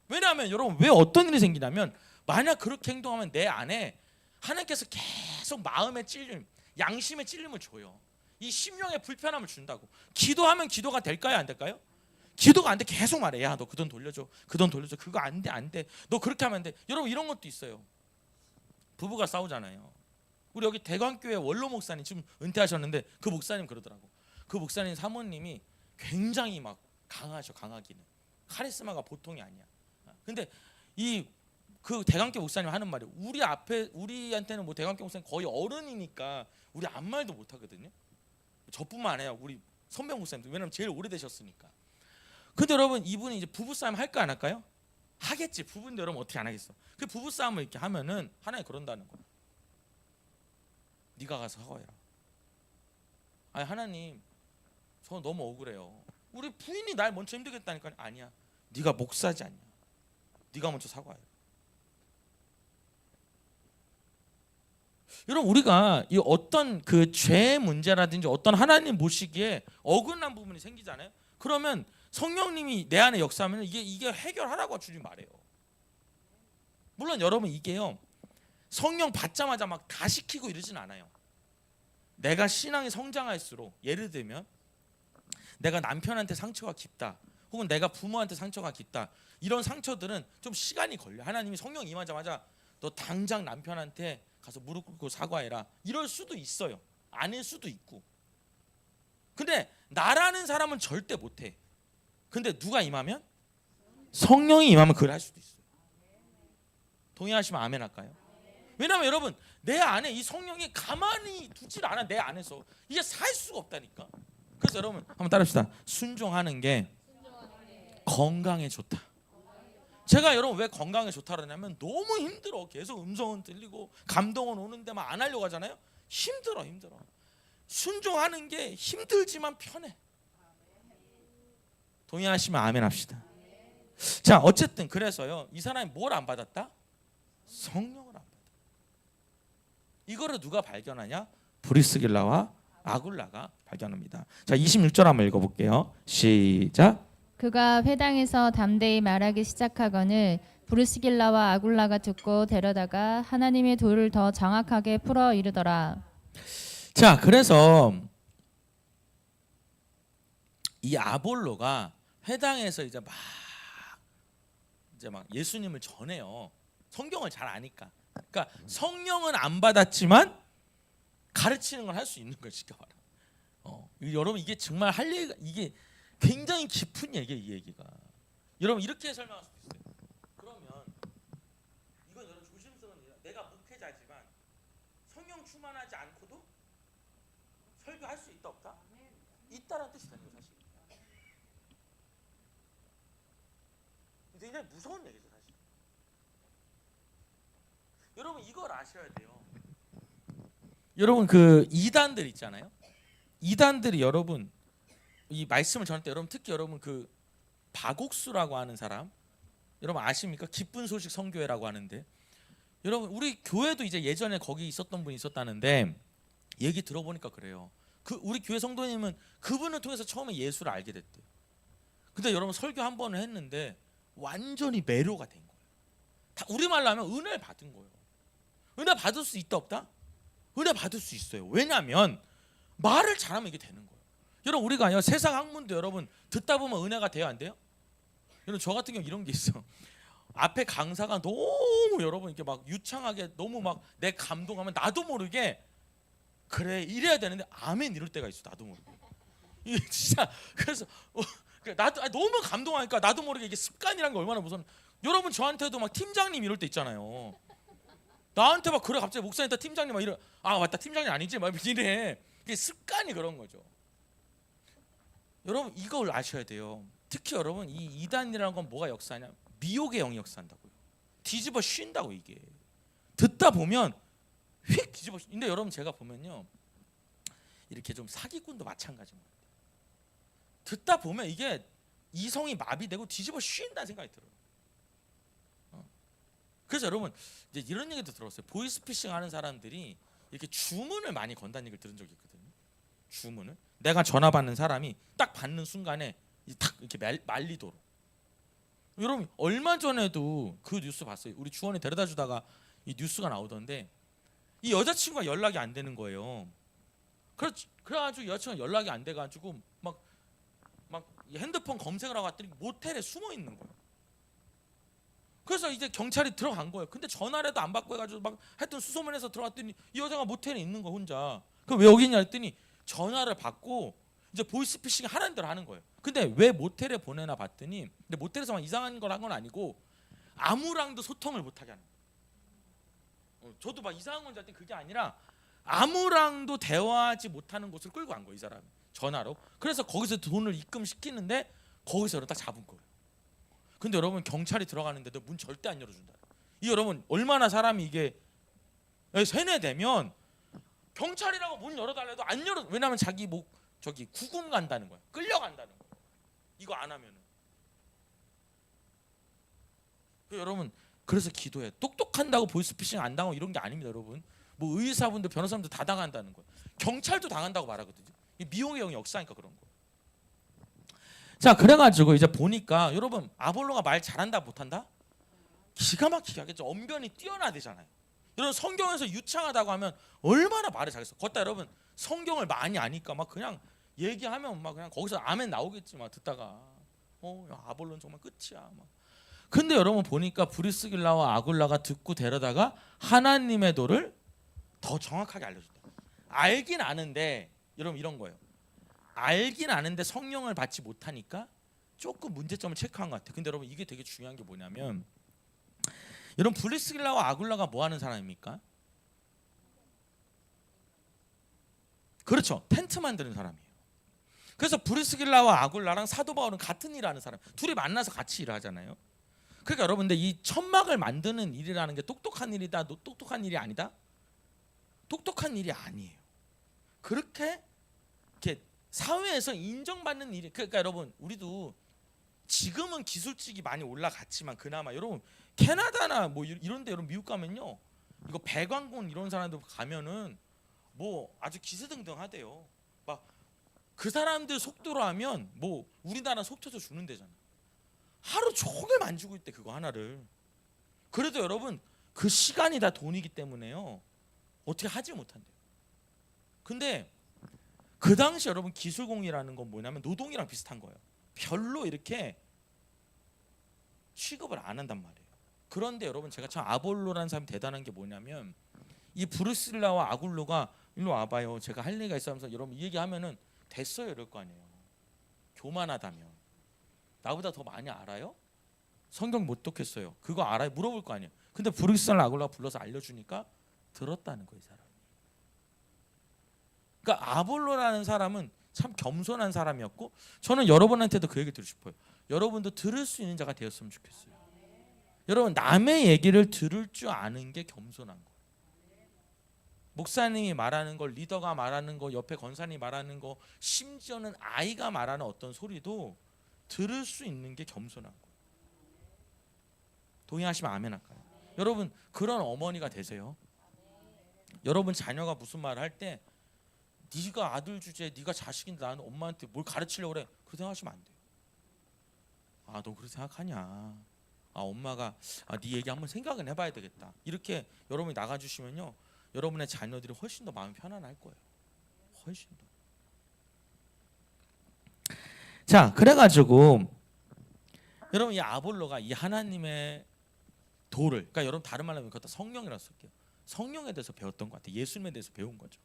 왜냐하면 여러분 왜 어떤 일이 생기냐면 만약 그렇게 행동하면 내 안에 하나님께서 계속 마음의 찔림, 양심의 찔림을 줘요. 이 심령의 불편함을 준다고. 기도하면 기도가 될까요? 안 될까요? 기도가 안 돼. 계속 말해. 야, 너 그 돈 돌려줘. 그 돈 돌려줘. 그거 안 돼. 안 돼. 너 그렇게 하면 안 돼. 여러분 이런 것도 있어요. 부부가 싸우잖아요. 우리 여기 대관교회 원로 목사님 지금 은퇴하셨는데 그 목사님 그러더라고. 그 목사님 사모님이 굉장히 막 강하기는. 카리스마가 보통이 아니야. 근데 그 대관교 목사님 하는 말이 우리한테는 뭐 대관교 목사님 거의 어른이니까 우리 아무 말도 못 하거든요. 저뿐만 아니라 우리 선배 목사님도 왜냐면 제일 오래되셨으니까. 근데 여러분 이분이 이제 부부싸움 할까 안 할까요? 하겠지. 부부인데 여러분 어떻게 안 하겠어. 그 부부싸움을 이렇게 하면은 하나님 그런다는 거야. 네가 가서 사과해라. 아니 하나님 저 너무 억울해요. 우리 부인이 날 먼저 힘들겠다니까. 아니야. 네가 목사지 않냐. 네가 먼저 사과해. 여러분 우리가 이 어떤 그 죄의 문제라든지 어떤 하나님 모시기에 어긋난 부분이 생기잖아요. 그러면 성령님이 내 안에 역사하면 이게 해결하라고 주님 말해요. 물론 여러분 이게요. 성령 받자마자 막 다 시키고 이러진 않아요. 내가 신앙이 성장할수록 예를 들면 내가 남편한테 상처가 깊다. 혹은 내가 부모한테 상처가 깊다. 이런 상처들은 좀 시간이 걸려. 하나님이 성령 임하자마자 너 당장 남편한테 가서 무릎 꿇고 사과해라. 이럴 수도 있어요. 아닐 수도 있고. 근데 나라는 사람은 절대 못해. 근데 누가 임하면? 성령이 임하면 그걸 할 수도 있어요. 동의하시면 아멘 할까요? 왜냐하면 여러분 내 안에 이 성령이 가만히 두질 않아. 내 안에서 이게 살 수가 없다니까. 그래서 여러분 한번 따라합시다. 순종하는 게 건강에 좋다. 제가 여러분 왜 건강에 좋다 그러냐면 너무 힘들어. 계속 음성은 들리고 감동은 오는데 막 안 하려고 하잖아요. 힘들어. 순종하는 게 힘들지만 편해. 동의하시면 아멘 합시다. 자 어쨌든 그래서요. 이 사람이 뭘 안 받았다? 성령을 안 받아. 이거를 누가 발견하냐? 브리스길라와 아굴라가 발견합니다. 자 26절 한번 읽어볼게요. 시작. 그가 회당에서 담대히 말하기 시작하거늘 브루시길라와 아굴라가 듣고 데려다가 하나님의 도를 더 정확하게 풀어 이르더라. 자 그래서 이 아볼로가 회당에서 이제 막 예수님을 전해요. 성경을 잘 아니까. 그러니까 성령은 안 받았지만 가르치는 걸 할 수 있는 걸 지켜봐라. 여러분 이게 정말 할 얘기가 이게 굉장히 깊은 얘기예요. 이 얘기가. 여러분 이렇게 설명할 수도 있어요. 그러면 이건 여러분 조심스러운 일이야. 내가 목회자지만 성령 충만하지 않고도 설교할 수 있다 없다? 있다라는 뜻이 되는 거예요. 사실. 굉장히 무서운 얘기죠. 사실. 여러분 이걸 아셔야 돼요. 여러분 그 이단들 있잖아요. 이단들이 여러분 이 말씀을 전할 때 여러분 특히 여러분 그 박옥수라고 하는 사람 여러분 아십니까? 기쁜 소식 선교회라고 하는데 여러분 우리 교회도 이제 예전에 거기 있었던 분이 있었다는데 얘기 들어보니까 그래요. 그 우리 교회 성도님은 그분을 통해서 처음에 예수를 알게 됐대요. 근데 여러분 설교 한 번을 했는데 완전히 매료가 된 거예요. 다 우리말로 하면 은혜를 받은 거예요. 은혜 받을 수 있다 없다? 은혜 받을 수 있어요. 왜냐하면 말을 잘하면 이게 되는 거예요. 여러분 우리가요 세상 학문도 여러분 듣다 보면 은혜가 돼요 안 돼요? 여러분 저 같은 경우 이런 게 있어. 앞에 강사가 너무 여러분 이렇게 막 유창하게 너무 막 내 감동하면 나도 모르게 그래 이래야 되는데 아멘 이럴 때가 있어. 나도 모르게. 이게 진짜 그래서 나도 너무 감동하니까 나도 모르게 이게 습관이란 게 얼마나 무서운. 여러분 저한테도 막 팀장님 이럴 때 있잖아요. 나한테 막 그래 갑자기 목사님 팀장님 막 이래. 아 맞다 팀장님 아니지 막 이래. 이게 습관이 그런 거죠. 여러분 이걸 아셔야 돼요. 특히 여러분 이 이단이라는 건 뭐가 역사하냐? 미혹의 영이 역사한다고요. 뒤집어 쉰다고 이게. 듣다 보면 휙 뒤집어. 근데 여러분 제가 보면요 이렇게 좀 사기꾼도 마찬가지입니다. 듣다 보면 이게 이성이 마비되고 뒤집어 쉰다는 생각이 들어요. 그래서 여러분 이제 이런 얘기도 들었어요. 보이스피싱 하는 사람들이 이렇게 주문을 많이 건다는 얘기를 들은 적이 있거든요. 주문을 내가 전화 받는 사람이 딱 받는 순간에 딱 이렇게 말리도록. 여러분 얼마 전에도 그 뉴스 봤어요. 우리 주원에 데려다 주다가 이 뉴스가 나오던데 이 여자친구가 연락이 안 되는 거예요. 그래가지고 여자친구가 연락이 안 돼가지고 막 핸드폰 검색을 하고 왔더니 모텔에 숨어 있는 거예요. 그래서 이제 경찰이 들어간 거예요. 근데 전화를 해도 안 받고 해가지고 막 하여튼 수소문해서 들어갔더니 이 여자가 모텔에 있는 거 혼자. 그럼 왜 여기 있냐 했더니 전화를 받고 이제 보이스피싱 하는 대로 하는 거예요. 근데 왜 모텔에 보내나 봤더니 근데 모텔에서만 이상한 걸 한 건 아니고 아무랑도 소통을 못하게 하는 거예요. 저도 막 이상한 건지 알았더니 그게 아니라 아무랑도 대화하지 못하는 곳을 끌고 간 거예요. 이 사람이 전화로. 그래서 거기서 돈을 입금시키는데 거기서 딱 잡은 거예요. 근데 여러분 경찰이 들어가는데도 문 절대 안 열어준다. 이 여러분 얼마나 사람이 이게 세뇌되면 경찰이라고 문 열어달래도 안 열어. 왜냐하면 자기 저기 구금 간다는 거야. 끌려간다는 거야. 이거 안 하면은. 여러분 그래서 기도해. 똑똑한다고 보이스피싱 안 당하고 이런 게 아닙니다, 여러분. 뭐 의사분들, 변호사분들 다 당한다는 거예요. 경찰도 당한다고 말하거든요. 이 미용의 영 역사니까 그런 거. 자, 그래가지고 이제 보니까 여러분 아볼로가 말 잘한다 못한다? 기가 막히게 하겠죠. 언변이 뛰어나대잖아요. 여러분 성경에서 유창하다고 하면 얼마나 말을 잘했어. 걷다 여러분 성경을 많이 아니까 막 그냥 얘기하면 막 그냥 거기서 아멘 나오겠지 막 듣다가 야, 아볼로는 정말 끝이야 막. 근데 여러분 보니까 브리스길라와 아굴라가 듣고 데려다가 하나님의 도를 더 정확하게 알려준다. 알긴 아는데 여러분 이런 거예요. 알긴 아는데 성령을 받지 못하니까 조금 문제점을 체크한 것 같아요. 근데 여러분 이게 되게 중요한 게 뭐냐면 여러분 브리스길라와 아굴라가 뭐 하는 사람입니까? 그렇죠. 텐트 만드는 사람이에요. 그래서 브리스길라와 아굴라랑 사도 바울은 같은 일을 하는 사람. 둘이 만나서 같이 일을 하잖아요. 그러니까 여러분들 이 천막을 만드는 일이라는 게 똑똑한 일이다, 똑똑한 일이 아니다? 똑똑한 일이 아니에요. 그렇게 이렇게 사회에서 인정받는 일이. 그러니까 여러분 우리도 지금은 기술직이 많이 올라갔지만 그나마 여러분 캐나다나 뭐 이런 데 여러분 미국 가면요 이거 배관공 이런 사람들 가면은 뭐 아주 기세등등하대요. 막 그 사람들 속도로 하면 뭐 우리나라 속초서 주는 데잖아. 하루 종일 만지고 있대 그거 하나를. 그래도 여러분 그 시간이 다 돈이기 때문에요 어떻게 하지 못한대요. 근데 그 당시 여러분 기술공이라는 건 뭐냐면 노동이랑 비슷한 거예요. 별로 이렇게 취급을 안 한단 말이에요. 그런데 여러분 제가 참 아볼로라는 사람이 대단한 게 뭐냐면 이 브루실라와 아굴로가 일로 와봐요. 제가 할 얘기가 있어 하면서 여러분 이 얘기하면은 됐어요 이럴 거 아니에요. 교만하다면. 나보다 더 많이 알아요? 성경 못 듣겠어요. 그거 알아요? 물어볼 거 아니에요. 근데 브루실라 아굴로가 불러서 알려주니까 들었다는 거예요. 이 사람이. 그러니까 아볼로라는 사람은 참 겸손한 사람이었고 저는 여러분한테도 그 얘기 드리고 싶어요. 여러분도 들을 수 있는 자가 되었으면 좋겠어요. 여러분 남의 얘기를 들을 줄 아는 게 겸손한 거예요. 목사님이 말하는 거, 리더가 말하는 거, 옆에 권사님이 말하는 거, 심지어는 아이가 말하는 어떤 소리도 들을 수 있는 게 겸손한 거예요. 동의하시면 아멘 할까요? 여러분 그런 어머니가 되세요. 여러분 자녀가 무슨 말을 할 때 네가 아들 주제, 네가 자식인데 나는 엄마한테 뭘 가르치려고 그래. 그렇게 생각하시면 안 돼요. 아, 너 그렇게 생각하냐? 아, 엄마가 네 얘기 한번 생각은 해봐야 되겠다. 이렇게 여러분이 나가주시면요, 여러분의 자녀들이 훨씬 더 마음이 편안할 거예요. 훨씬 더. 자, 그래가지고 여러분 이 아볼로가 이 하나님의 도를, 그러니까 여러분 다른 말로 하면 그것도 성령이라고 쓸게요. 성령에 대해서 배웠던 것 같아요. 예수님에 대해서 배운 거죠.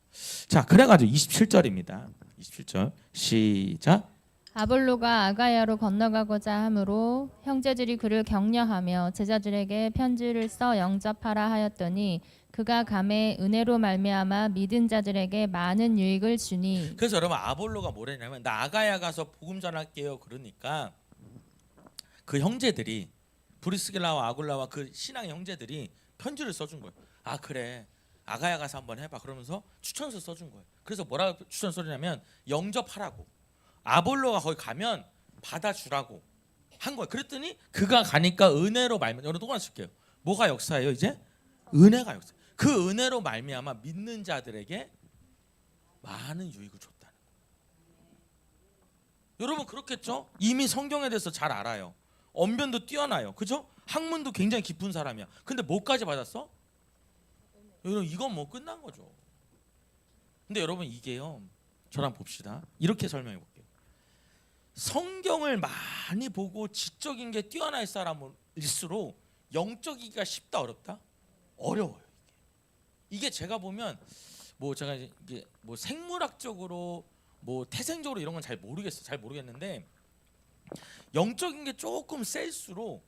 자, 그래가지고 27절입니다. 27절 시작. 아볼로가 아가야로 건너가고자 하므로 형제들이 그를 격려하며 제자들에게 편지를 써 영접하라 하였더니 그가 감에 은혜로 말미암아 믿은 자들에게 많은 유익을 주니. 그래서 여러분 아볼로가 뭐랬냐면 나 아가야 가서 복음 전할게요. 그러니까 그 형제들이 브리스길라와 아굴라와 그 신앙의 형제들이 편지를 써준 거예요. 아 그래 아가야 가서 한번 해봐. 그러면서 추천서 써준 거예요. 그래서 뭐라고 추천서 써주냐면 영접하라고. 아볼로가 거기 가면 받아주라고 한 거예요. 그랬더니 그가 가니까 은혜로 말미암아. 여러분 똑같이 쓸게요. 뭐가 역사예요 이제? 은혜가 역사. 그 은혜로 말미암아 믿는 자들에게 많은 유익을 줬다는 거예요. 여러분 그렇겠죠? 이미 성경에 대해서 잘 알아요. 언변도 뛰어나요. 그죠? 학문도 굉장히 깊은 사람이야. 근데 뭐까지 받았어? 여러분 이건 뭐 끝난 거죠. 근데 여러분 이게요, 저랑 봅시다. 이렇게 설명해 볼게요. 성경을 많이 보고 지적인 게 뛰어날 사람일수록 영적이기가 쉽다 어렵다? 어려워요. 이게 제가 보면 뭐 제가 이게 뭐 생물학적으로 뭐 태생적으로 이런 건 잘 모르겠어요. 잘 모르겠는데 영적인 게 조금 셀수록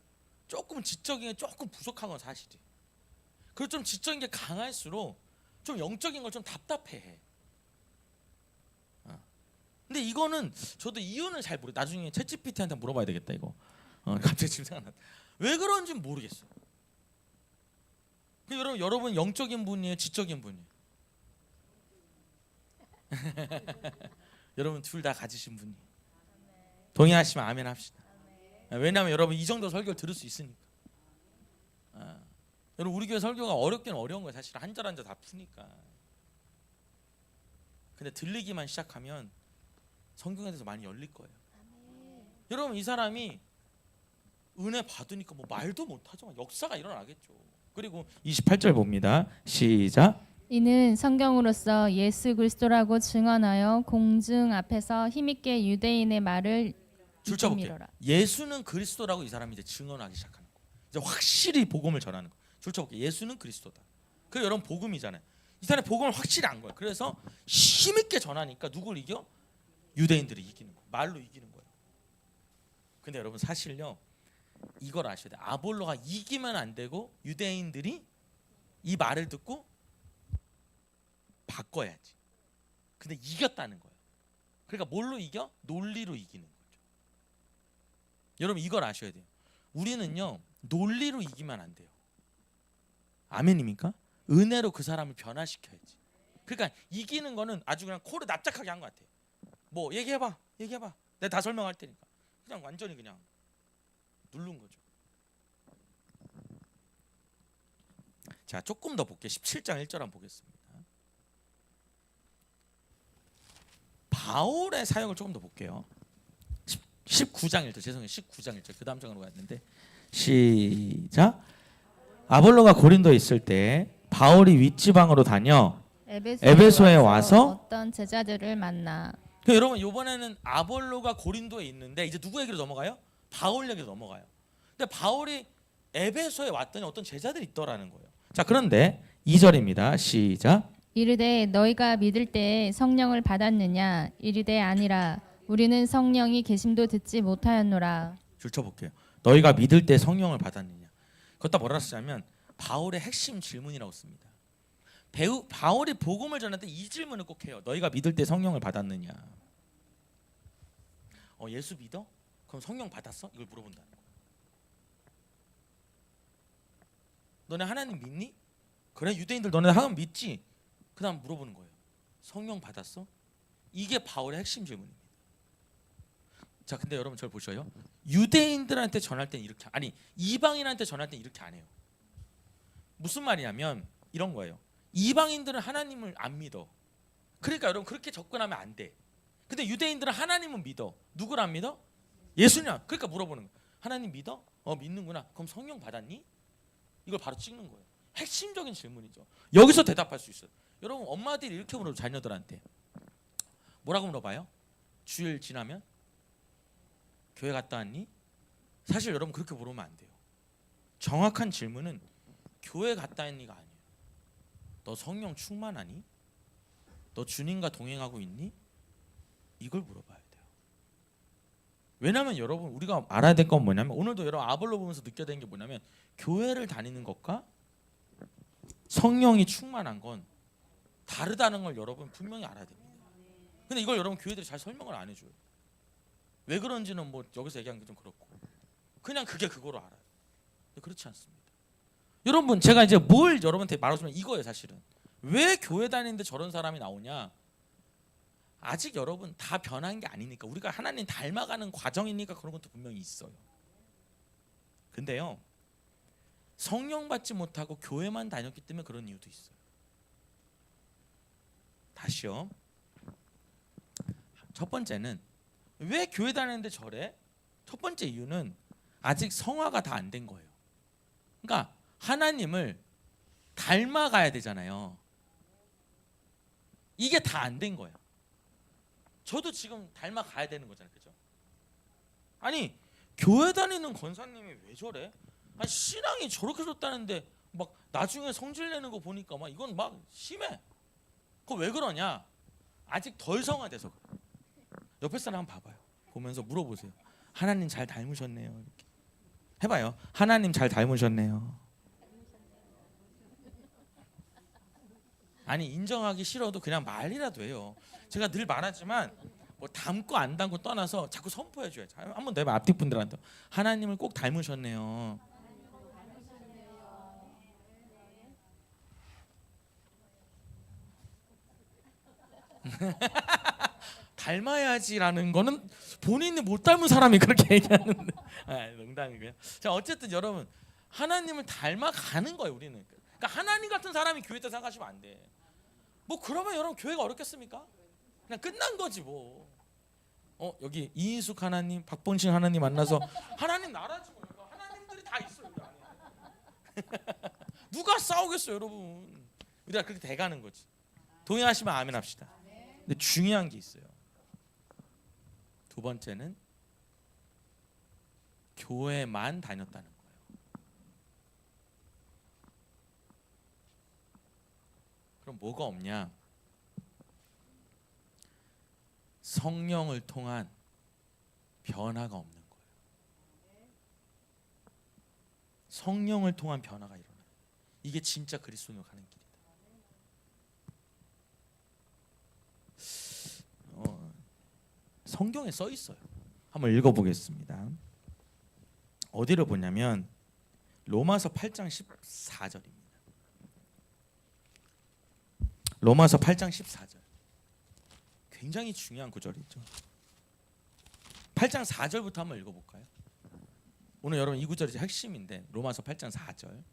조금 지적인 게 조금 부족한 건 사실이에요. 그리고 좀 지적인 게 강할수록 좀 영적인 걸 좀 답답해해. 근데 이거는 저도 이유는 잘 모르. 나중에 챗GPT한테 물어봐야 되겠다 이거. 갑자기 지금 생각나. 왜 그런지 모르겠어요. 여러분 영적인 분이에요, 지적인 분이에요? 여러분 둘 다 가지신 분이. 동의하시면 아멘 합시다. 왜냐하면 여러분 이 정도 설교를 들을 수 있으니까. 여러분 우리 교회 설교가 어렵긴 어려운 거예요. 사실 한 절 한 절 다 푸니까. 근데 들리기만 시작하면 성경에 대해서 많이 열릴 거예요. 여러분 이 사람이 은혜 받으니까 뭐 말도 못하죠. 역사가 일어나겠죠. 그리고 28절 봅니다. 시작. 이는 성경으로서 예수 그리스도라고 증언하여 공중 앞에서 힘있게 유대인의 말을 줄쳐볼게요. 믿음이로라. 예수는 그리스도라고 이 사람이 이제 증언하기 시작하는 거. 이제 확실히 복음을 전하는 거. 줄쳐볼게요. 예수는 그리스도다. 그 여러분 복음이잖아요. 이 사람이 복음을 확실히 안 거예요. 그래서 힘있게 전하니까 누굴 이겨? 유대인들이 이기는 거. 말로 이기는 거예요. 근데 여러분 사실요. 이걸 아셔야 돼요. 아볼로가 이기면 안 되고 유대인들이 이 말을 듣고 바꿔야지. 근데 이겼다는 거예요. 그러니까 뭘로 이겨? 논리로 이기는 거죠. 여러분 이걸 아셔야 돼요. 우리는요 논리로 이기면 안 돼요. 아멘입니까? 은혜로 그 사람을 변화시켜야지. 그러니까 이기는 거는 아주 그냥 코를 납작하게 한 것 같아요. 뭐 얘기해봐. 내가 다 설명할 테니까. 그냥 완전히 그냥 누른 거죠. 자 조금 더 볼게요. 17장 1절 한번 보겠습니다. 바울의 사역을 조금 더 볼게요. 19장 1절 죄송해요. 19장 1절 그 다음 장으로 갔는데 시작. 아볼로가 고린도에 있을 때 바울이 윗지방으로 다녀 에베소에 와서 어떤 제자들을 만나. 여러분 이번에는 아볼로가 고린도에 있는데 이제 누구 얘기로 넘어가요? 바울 얘기로 넘어가요. 근데 바울이 에베소에 왔더니 어떤 제자들이 있더라는 거예요. 자 그런데 2절입니다. 시작. 이르되 너희가 믿을 때 성령을 받았느냐? 이르되 아니라 우리는 성령이 계심도 듣지 못하였노라. 줄쳐볼게요. 너희가 믿을 때 성령을 받았느냐? 그것다 뭐라 쓰냐면 바울의 핵심 질문이라고 씁니다. 바울이 복음을 전할 때 이 질문을 꼭 해요. 너희가 믿을 때 성령을 받았느냐? 예수 믿어? 그럼 성령 받았어? 이걸 물어본다는 거예요. 너네 하나님 믿니? 그래 유대인들 너네 하나님 믿지? 그 다음 물어보는 거예요. 성령 받았어? 이게 바울의 핵심 질문입니다. 자 근데 여러분 저를 보셔요. 유대인들한테 전할 때는 이렇게 아니 이방인한테 전할 때는 이렇게 안 해요. 무슨 말이냐면 이런 거예요. 이방인들은 하나님을 안 믿어. 그러니까 여러분 그렇게 접근하면 안 돼. 근데 유대인들은 하나님은 믿어. 누굴 안 믿어? 예수냐? 그러니까 물어보는 거예요. 하나님 믿어? 믿는구나. 그럼 성령 받았니? 이걸 바로 찍는 거예요. 핵심적인 질문이죠. 여기서 대답할 수 있어요. 여러분 엄마들이 이렇게 물어요. 자녀들한테 뭐라고 물어봐요? 주일 지나면 교회 갔다 왔니? 사실 여러분 그렇게 물으면 안 돼요. 정확한 질문은 교회 갔다 왔니가 아니에요. 너 성령 충만하니? 너 주님과 동행하고 있니? 이걸 물어봐야 돼요. 왜냐하면 여러분 우리가 알아야 될 건 뭐냐면 오늘도 여러분 아볼로 보면서 느껴야 되는 게 뭐냐면 교회를 다니는 것과 성령이 충만한 건 다르다는 걸 여러분 분명히 알아야 됩니다. 근데 이걸 여러분 교회들이 잘 설명을 안 해줘요. 왜 그런지는 뭐 여기서 얘기하는 게 좀 그렇고 그냥 그게 그거로 알아요. 근데 그렇지 않습니다. 여러분 제가 이제 뭘 여러분한테 말하자면 이거예요. 사실은 왜 교회 다니는데 저런 사람이 나오냐? 아직 여러분 다 변한 게 아니니까 우리가 하나님 닮아가는 과정이니까 그런 것도 분명히 있어요. 근데요 성령 받지 못하고 교회만 다녔기 때문에 그런 이유도 있어요. 다시요. 첫 번째는 왜 교회 다니는데 저래? 첫 번째 이유는 아직 성화가 다 안 된 거예요. 그러니까 하나님을 닮아가야 되잖아요. 이게 다 안 된 거예요. 저도 지금 닮아가야 되는 거잖아요. 그죠? 아니 교회 다니는 권사님이 왜 저래? 아니 신앙이 저렇게 좋다는데 막 나중에 성질 내는 거 보니까 막 이건 막 심해. 그거 왜 그러냐? 아직 덜 성화돼서 그래요. 옆에 사람 한번 봐봐요. 보면서 물어보세요. 하나님 잘 닮으셨네요. 이렇게 해봐요. 하나님 잘 닮으셨네요. 아니 인정하기 싫어도 그냥 말이라도 해요. 제가 늘 말하지만 뭐 닮고 안 닮고 떠나서 자꾸 선포해줘야죠. 한번 더 해봐. 앞뒤 분들한테 하나님을 꼭 닮으셨네요. 닮아야지라는 거는 본인이 못 닮은 사람이 그렇게 얘기하는데 농담이고요. 자 어쨌든 여러분 하나님을 닮아가는 거예요 우리는. 그러니까 하나님 같은 사람이 교회 때 생각하시면 안 돼. 뭐 그러면 여러분 교회가 어렵겠습니까? 그냥 끝난 거지 뭐. 여기 이인숙 하나님, 박본신 하나님 만나서 하나님 나라지 뭐. 하나님들이 다 있어요 여기 안에. 누가 싸우겠어요 여러분. 우리가 그렇게 돼가는 거지. 동의하시면 아멘 합시다. 근데 중요한 게 있어요. 두 번째는 교회만 다녔다는 거예요. 그럼 뭐가 없냐? 성령을 통한 변화가 없는 거예요. 성령을 통한 변화가 일어나요. 이게 진짜 그리스도인으로 가는 길이다. 성경에 써 있어요. 한번 읽어보겠습니다. 어디를 보냐면 로마서 8장 14절입니다. 로마서 8장 14절. 굉장히 중요한 구절이죠. 8장 4절부터 한번 읽어볼까요? 오늘 여러분 이 구절이 핵심인데 로마서 8장 4절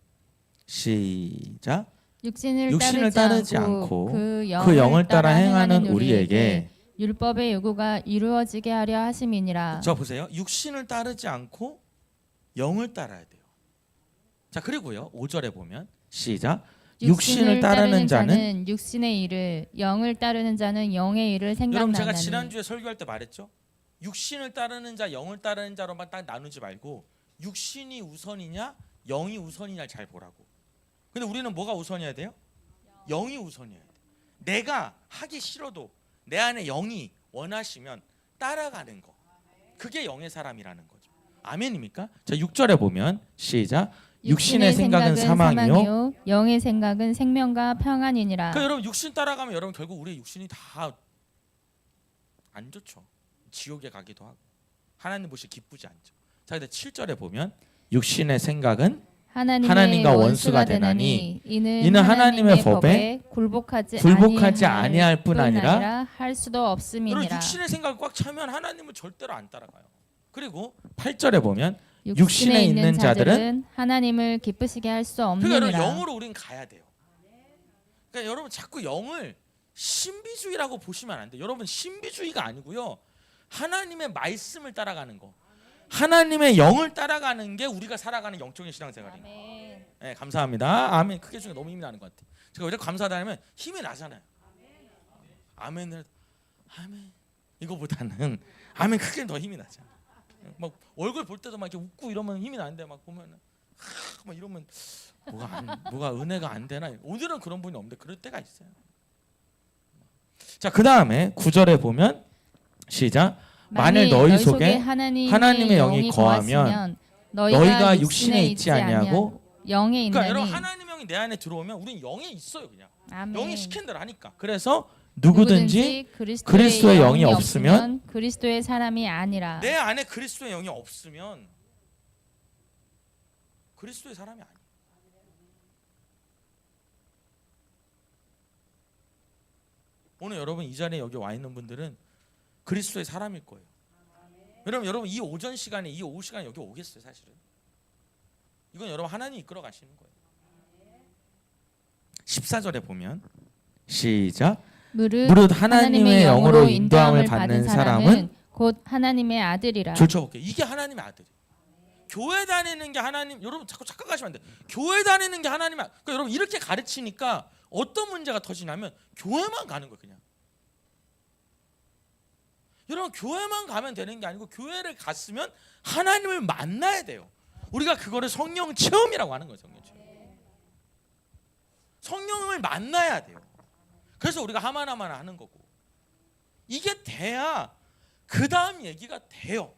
시작. 육신을 따르지 않고 그 영을 따라 행하는 우리에게 율법의 요구가 이루어지게 하려 하심이니라. 자 보세요. 육신을 따르지 않고 영을 따라야 돼요. 자 그리고요 5절에 보면 시작. 육신을 따르는 자는 육신의 일을, 영을 따르는 자는 영의 일을 여러분 생각나나니. 제가 지난주에 설교할 때 말했죠. 육신을 따르는 자, 영을 따르는 자로만 딱 나누지 말고 육신이 우선이냐 영이 우선이냐 잘 보라고. 근데 우리는 뭐가 우선이어야 돼요? 영이 우선이어야 돼. 내가 하기 싫어도 내 안에 영이 원하시면 따라가는 거. 그게 영의 사람이라는 거죠. 아멘입니까? 자 6절에 보면 시작. 육신의 생각은 사망이요 영의 생각은 생명과 평안이니라. 그러니까 여러분 육신 따라가면 여러분 결국 우리의 육신이 다 안 좋죠. 지옥에 가기도 하고 하나님 보시 기쁘지 않죠. 자 근데 7절에 보면 육신의 생각은 하나님과 원수가 되나니 이는 하나님의 법에 굴복하지 아니할 뿐 아니라 할 수도 없음이니라. 여러분 육신의 생각을 꽉 차면 하나님을 절대로 안 따라가요. 그리고 8절에 보면 육신에 있는 자들은 하나님을 기쁘시게 할 수 그러니까 없느니라. 여러분 영으로 우린 가야 돼요. 그러니까 여러분 자꾸 영을 신비주의라고 보시면 안 돼요. 여러분 신비주의가 아니고요. 하나님의 말씀을 따라가는 거. 하나님의 영을 따라가는 게 우리가 살아가는 영적인 신앙생활이에요. 네, 감사합니다. 아멘. 크게 중에 너무 힘이 나는 것 같아요. 제가 왜 감사하다면 힘이 나잖아요. 아멘을 아멘 이거보다는 아멘 크게 더 힘이 나잖아요. 막 얼굴 볼 때도 막 이렇게 웃고 이러면 힘이 나는데 막 보면은 막 이러면 뭐가 은혜가 안 되나. 오늘은 그런 분이 없는데 그럴 때가 있어요. 자 그 다음에 9절에 보면 시작. 만일 너희 속에 하나님의 영이 거하면 너희가 육신에 있지 아니하고 영에 있나니. 그러니까 여러분 하나님의 영이 내 안에 들어오면 우리는 영에 있어요 그냥. 아멘. 영이 시킨 대로 하니까. 그래서 누구든지 그리스도의 영이 없으면 그리스도의 사람이 아니라. 내 안에 그리스도의 영이 없으면 그리스도의 사람이 아니에요. 오늘 여러분 이 자리에 여기 와 있는 분들은 그리스도의 사람일 거예요. 여러분 이 오전 시간에 이 오후 시간에 여기 오겠어요 사실은. 이건 여러분 하나님이 이끌어 가시는 거예요. 14절에 보면 시작. 무릇 하나님의 영으로 인도함을 받는 사람은 곧 하나님의 아들이라. 줄쳐볼게요. 이게 하나님의 아들이에요. 교회 다니는 게 하나님. 여러분 자꾸 착각하시면 안 돼요. 교회 다니는 게 하나님. 그러니까 여러분 이렇게 가르치니까 어떤 문제가 터지냐면 교회만 가는 거예요 그냥. 여러분 교회만 가면 되는 게 아니고 교회를 갔으면 하나님을 만나야 돼요. 우리가 그거를 성령 체험이라고 하는 거예요. 성령 체험. 성령을 만나야 돼요. 그래서 우리가 하마나마나 하는 거고. 이게 돼야 그 다음 얘기가 돼요.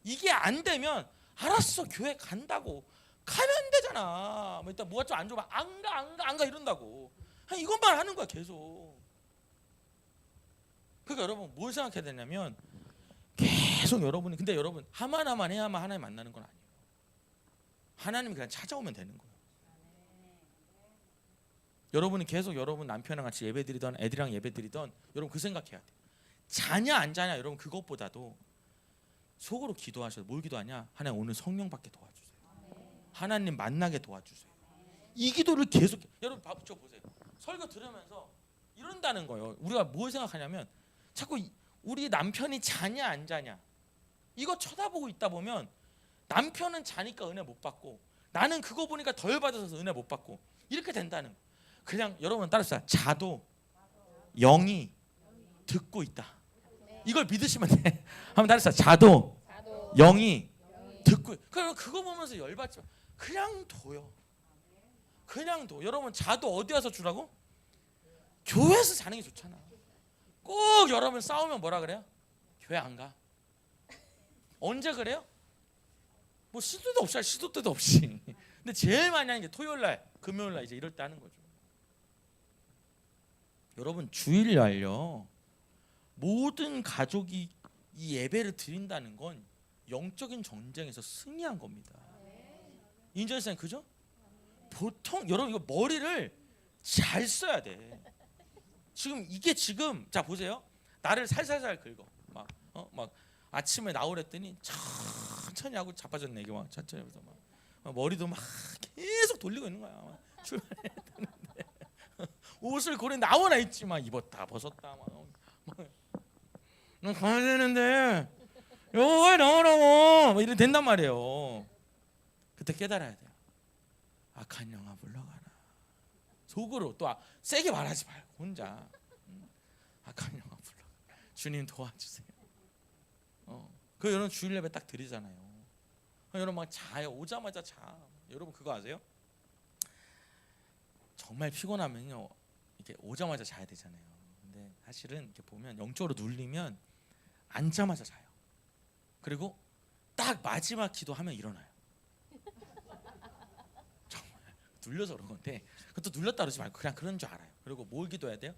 이게 안 되면 알았어 교회 간다고 가면 되잖아. 뭐 일단 뭐가 좀 안 좋으면 안 가 이런다고. 이것만 하는 거야 계속. 그러니까 여러분 뭘 생각해야 되냐면 계속 여러분이 근데 여러분 하나만 해야만 하나님 만나는 건 아니에요. 하나님이 그냥 찾아오면 되는 거예요. 여러분이 계속 여러분 남편이랑 같이 예배드리던 애들이랑 예배드리던 여러분 그 생각해야 돼요. 자냐 안 자냐 여러분 그것보다도 속으로 기도하셔서 뭘 기도하냐? 하나님 오늘 성령 받게 도와주세요. 하나님 만나게 도와주세요. 이 기도를 계속 여러분 저 보세요. 설교 들으면서 이런다는 거예요. 우리가 뭘 생각하냐면 자꾸 우리 남편이 자냐 안 자냐 이거 쳐다보고 있다 보면 남편은 자니까 은혜 못 받고 나는 그거 보니까 덜 받아서 은혜 못 받고 이렇게 된다는 거예요. 그냥 여러분 따라서 자도 영이 듣고 있다. 이걸 믿으시면 돼. 한번 따라서 자도 영이 듣고. 그럼 그거 보면서 열받지 마. 그냥 둬요. 그냥 둬. 여러분 자도 어디 와서 주라고? 교회에서 자는 게 좋잖아. 꼭 여러분 싸우면 뭐라 그래요? 교회 안 가. 언제 그래요? 뭐 시도 때도 없이 시도 때도 없이. 근데 제일 많이 하는 게 토요일 날, 금요일 날 이제 이럴 때 하는 거죠. 여러분 주일날요. 모든 가족이 이 예배를 드린다는 건 영적인 전쟁에서 승리한 겁니다. 인정했어요, 그죠? 보통 여러분 이거 머리를 잘 써야 돼. 지금 이게 지금 자 보세요. 나를 살살살 긁어. 막 아침에 나오랬더니 천천히 하고 자빠졌네 이게 막 천천히 해서 막 머리도 막 계속 돌리고 있는 거야. 막 출발해야 되는데 옷을 고래 나오나 있지 막 입었다 벗었다 난 가야 되는데 왜 나오라고 막 이래 된단 말이에요. 그때 깨달아야 돼요. 악한 영아 물러가라. 속으로 또 세게 말하지 말고 혼자 악한 영아 물러가라. 주님 도와주세요. 그 여러분 주일 예배 딱 드리잖아요. 여러분 막 자요. 오자마자 자. 여러분 그거 아세요? 정말 피곤하면요 이렇게 오자마자 자야 되잖아요. 근데 사실은 이렇게 보면 영적으로 눌리면 앉자마자 자요. 그리고 딱 마지막 기도하면 일어나요. 정말 눌려서 그런 건데 그것도 눌렸다 그러지 말고 그냥 그런 줄 알아요. 그리고 뭘 기도해야 돼요?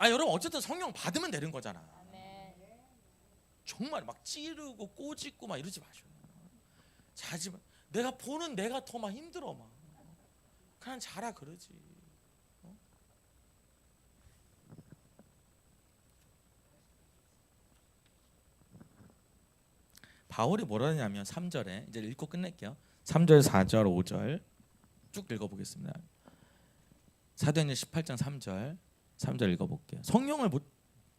여러분 어쨌든 성령 받으면 되는 거잖아. 정말 막 찌르고 꼬집고 막 이러지 마셔. 자지 마. 내가 보는 내가 더 막 힘들어 막. 그냥 자라 그러지. 바울이 뭐라 하냐면 3절에 이제 읽고 끝낼게요. 3절, 4절, 5절 쭉 읽어보겠습니다. 사도행전 18장 3절 읽어볼게요. 성령을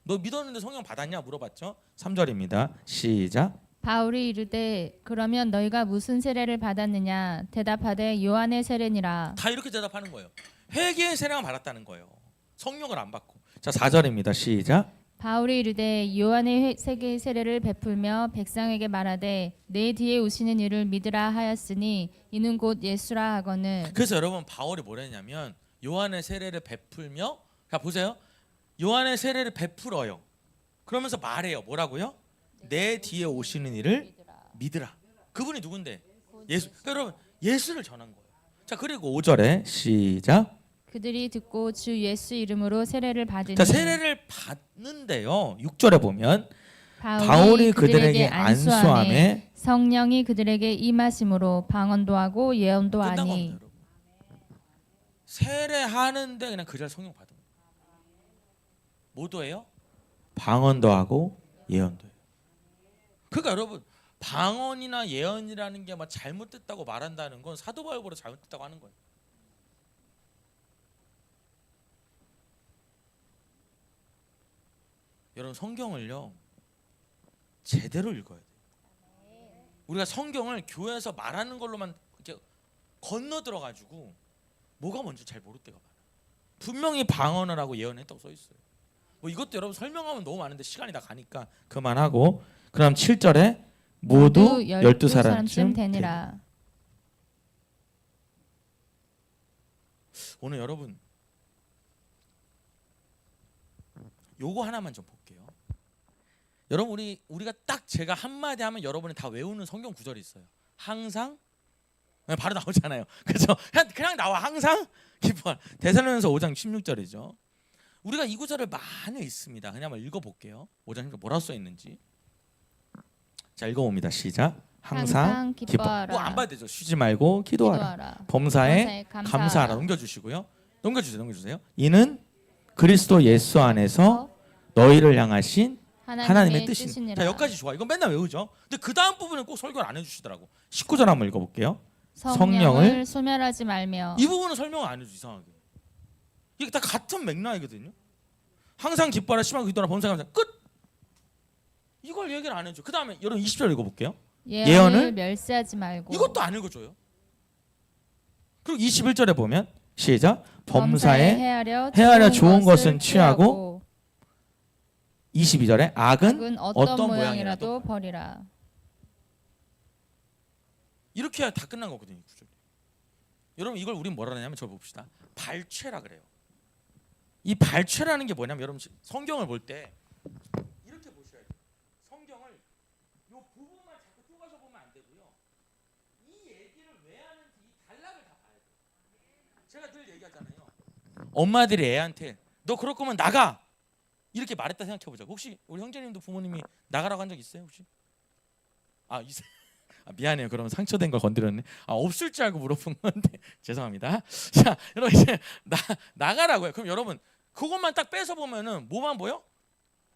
너 믿었는데 성령 받았냐 물어봤죠. 3절입니다. 시작. 바울이 이르되 그러면 너희가 무슨 세례를 받았느냐 대답하되 요한의 세례니라. 다 이렇게 대답하는 거예요. 회개의 세례만 받았다는 거예요. 성령을 안 받고. 자 4절입니다. 시작. 바울이 이르되 요한의 세계 세례를 베풀며 백성에게 말하되 내 뒤에 오시는 이를 믿으라 하였으니 이는 곧 예수라 하거늘. 그래서 여러분 바울이 뭐랬냐면 요한의 세례를 베풀며 자 보세요. 요한의 세례를 베풀어요. 그러면서 말해요. 뭐라고요? 내 뒤에 오시는 이를 믿으라. 그분이 누군데? 예수. 그러니까 여러분 예수를 전한 거예요. 자 그리고 5절에 시작. 그들이 듣고 주 예수 이름으로 세례를 받으니. 자 세례를 받는데요. 6절에 보면 바울이 그들에게 안수함에 성령이 그들에게 임하심으로 방언도 하고 예언도 끝난 겁니다. 하니. 여러분. 세례하는데 그냥 그 자리 성령 받은 거예요. 뭐도 해요? 방언도 하고 예언도 해요. 그러니까 여러분 방언이나 예언이라는 게 막 잘못됐다고 말한다는 건 사도 바울보다 잘못됐다고 하는 거예요. 여러분 성경을요 제대로 읽어야 돼요. 우리가 성경을 교회에서 말하는 걸로만 이렇게 건너들어 가지고 뭐가 뭔지 잘 모를 때가 많아요. 분명히 방언을 하고 예언했다고 써 있어요. 뭐 이것도 여러분 설명하면 너무 많은데 시간이 다 가니까 그만하고 그럼 7절에 모두 12사람쯤 되니라. 오늘 여러분 요거 하나만 좀 볼게요. 여러분 우리가 딱 제가 한마디 하면 여러분이 다 외우는 성경 구절이 있어요. 항상 바로 나오잖아요. 그렇죠? 그냥 나와. 항상 기뻐. 데살로니가서 5장 16절이죠. 우리가 이 구절을 많이 읽습니다. 그냥 한번 읽어볼게요. 5장 16절 뭐라고 써 있는지. 자 읽어봅니다. 시작. 항상 기뻐하라. 뭐 안 봐도 되죠. 쉬지 말고 기도하라. 범사에 감사하라. 넘겨주시고요. 넘겨주세요. 이는 그리스도 예수 안에서 너희를 향하신 하나님의 뜻이니라. 뜻이니라. 자, 여기까지 좋아. 이건 맨날 외우죠. 근데 그 다음 부분은 꼭 설교를 안 해주시더라고. 19절 한번 읽어볼게요. 성령을 소멸하지 말며. 이 부분은 설명을 안 해줘 이상하게. 이게 다 같은 맥락이거든요. 항상 기뻐하라 심하게 기도하라 범사에 끝. 이걸 얘기를 안 해줘. 그 다음에 여러분 20절 읽어볼게요. 예언을 멸시하지 말고. 이것도 안 읽어줘요. 그리고 21절에 보면 시작. 범사에 헤아려 좋은 것은 취하고 22절에 악은 어떤 모양이라도 버리라. 이렇게 해야 다 끝난 거거든요. 구절. 여러분 이걸 우린 뭐라 하냐면 저 봅시다. 발췌라 그래요. 이 발췌라는 게 뭐냐면 여러분 성경을 볼 때 이렇게 보셔야 돼요. 성경을 요 부분만 자꾸 쪼가서 보면 안 되고요. 이 얘기를 왜 하는지 이 단락을 다 봐야 돼요. 제가 늘 얘기하잖아요. 엄마들이 애한테 너 그럴 거면 나가 이렇게 말했다 생각해 보자. 혹시 우리 형제님도 부모님이 나가라고 한 적 있어요 혹시? 있어요. 미안해요. 그러면 상처된 걸 건드렸네. 없을 줄 알고 물어본 건데 죄송합니다. 자, 여러분 이제 나가라고요. 그럼 여러분 그것만 딱 뺏어 보면은 뭐만 보여?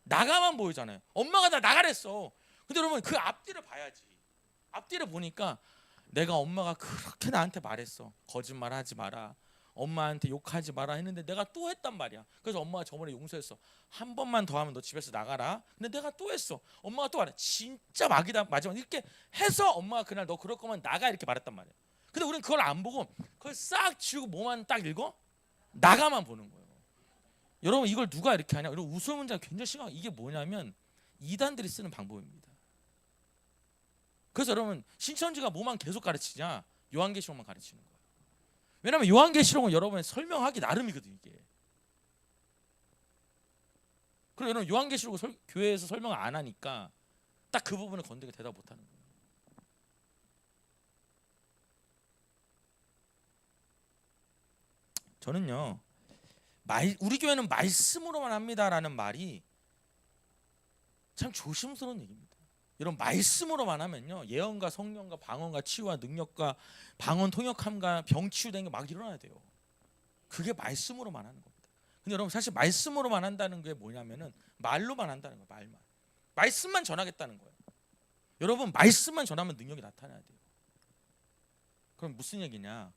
나가만 보이잖아요. 엄마가 나 나가랬어. 근데 여러분 그 앞뒤를 봐야지. 앞뒤를 보니까 내가 엄마가 그렇게 나한테 말했어. 거짓말하지 마라. 엄마한테 욕하지 마라 했는데 내가 또 했단 말이야. 그래서 엄마가 저번에 용서했어. 한 번만 더 하면 너 집에서 나가라. 근데 내가 또 했어. 엄마가 또 말해. 진짜 막이다. 마지막 이렇게 해서 엄마가 그날 너 그럴 거면 나가 이렇게 말했단 말이야. 근데 우리는 그걸 안 보고 그걸 싹 지우고 뭐만 딱 읽어? 나가만 보는 거예요. 여러분 이걸 누가 이렇게 하냐? 이런 우스운 문제가 굉장히 심하게 이게 뭐냐면 이단들이 쓰는 방법입니다. 그래서 여러분 신천지가 뭐만 계속 가르치냐? 요한계시록만 가르치는 거예요. 왜냐하면 요한계시록은 여러분이 설명하기 나름이거든요. 이게. 그리고 여러분 요한계시록을 교회에서 설명을 안 하니까 딱 그 부분을 건드게 대답 못하는 거예요. 저는요 우리 교회는 말씀으로만 합니다라는 말이 참 조심스러운 얘기입니다. 여러분 말씀으로만 하면요 예언과 성령과 방언과 치유와 능력과 방언 통역함과 병 치유되는 게 막 일어나야 돼요. 그게 말씀으로만 하는 겁니다. 근데 여러분 사실 말씀으로만 한다는 게 뭐냐면은 말로만 한다는 거예요. 말씀만 전하겠다는 거예요. 여러분 말씀만 전하면 능력이 나타나야 돼요. 그럼 무슨 얘기냐?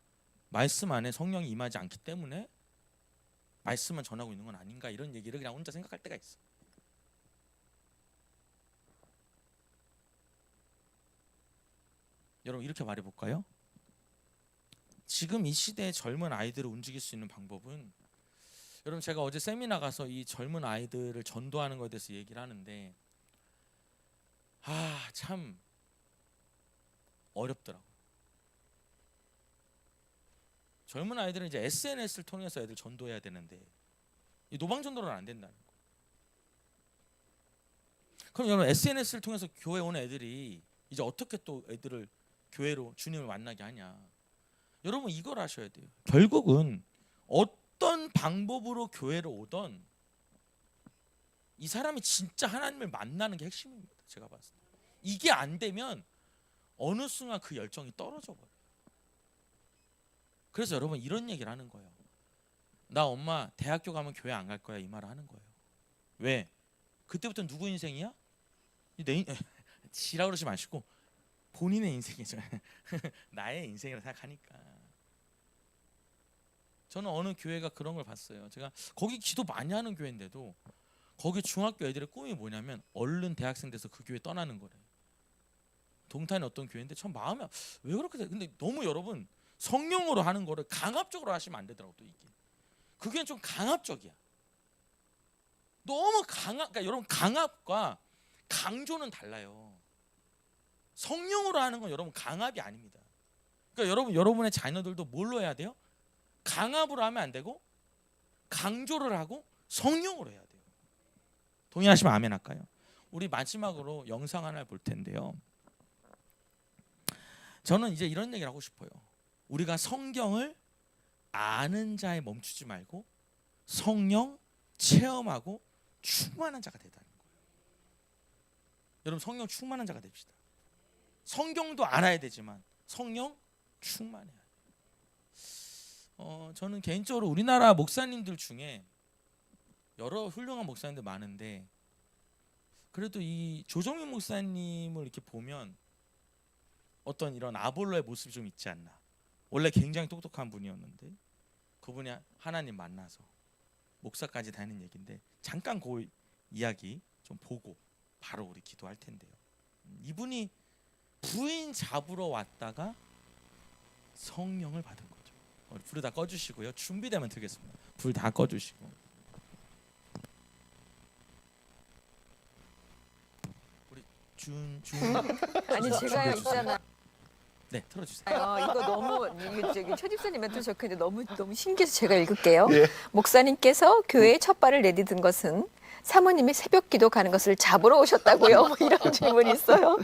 말씀 안에 성령이 임하지 않기 때문에 말씀만 전하고 있는 건 아닌가 이런 얘기를 그냥 혼자 생각할 때가 있어. 여러분 이렇게 말해볼까요? 지금 이 시대의 젊은 아이들을 움직일 수 있는 방법은 여러분 제가 어제 세미나 가서 이 젊은 아이들을 전도하는 것에 대해서 얘기를 하는데 참 어렵더라고요. 젊은 아이들은 이제 SNS를 통해서 애들 전도해야 되는데 이 노방전도는 안 된다는 거예요. 그럼 여러분 SNS를 통해서 교회 오는 애들이 이제 어떻게 또 애들을 교회로 주님을 만나게 하냐? 여러분 이걸 아셔야 돼요. 결국은 어떤 방법으로 교회로 오던 이 사람이 진짜 하나님을 만나는 게 핵심입니다. 제가 봤을 때 이게 안 되면 어느 순간 그 열정이 떨어져 버려요. 그래서 여러분 이런 얘기를 하는 거예요. 나 엄마 대학교 가면 교회 안 갈 거야 이 말을 하는 거예요. 왜? 그때부터 누구 인생이야? 지라 그러지 마시고 본인의 인생이죠. 나의 인생이라 생각하니까. 저는 어느 교회가 그런 걸 봤어요. 제가 거기 기도 많이 하는 교회인데도 거기 중학교 애들의 꿈이 뭐냐면 얼른 대학생 돼서 그 교회 떠나는 거래. 동탄의 어떤 교회인데 참 마음이 왜 그렇게 돼? 근데 너무 여러분 성령으로 하는 거를 강압적으로 하시면 안 되더라고 또 이게. 그게 좀 강압적이야. 너무 그러니까 여러분 강압과 강조는 달라요. 성령으로 하는 건 여러분 강압이 아닙니다. 그러니까 여러분의 자녀들도 뭘로 해야 돼요? 강압으로 하면 안 되고 강조를 하고 성령으로 해야 돼요. 동의하시면 아멘 할까요? 우리 마지막으로 영상 하나 볼 텐데요. 저는 이제 이런 얘기를 하고 싶어요. 우리가 성경을 아는 자에 멈추지 말고 성령 체험하고 충만한 자가 되다는 거예요. 여러분 성령 충만한 자가 됩시다. 성경도 알아야 되지만 성령 충만해야 돼요. 저는 개인적으로 우리나라 목사님들 중에 여러 훌륭한 목사님들 많은데 그래도 이 조정민 목사님을 이렇게 보면 어떤 이런 아볼로의 모습이 좀 있지 않나. 원래 굉장히 똑똑한 분이었는데 그분이 하나님 만나서 목사까지 다니는 얘기인데 잠깐 그 이야기 좀 보고 바로 우리 기도할 텐데요. 이분이 부인 잡으러 왔다가 성령을 받은 거죠. 불을 다 꺼주시고요. 준비되면 드리겠습니다. 불 다 꺼주시고. 우리 준 아니 제가요 있잖아요. 네, 틀어주세요. 이거 너무 이거 저기 최 집사님한테 적혀있는데 너무 신기해서 제가 읽을게요. 예. 목사님께서 교회에 첫 발을 내디딘 것은 사모님이 새벽 기도 가는 것을 잡으러 오셨다고요. 뭐 이런 질문이 있어요.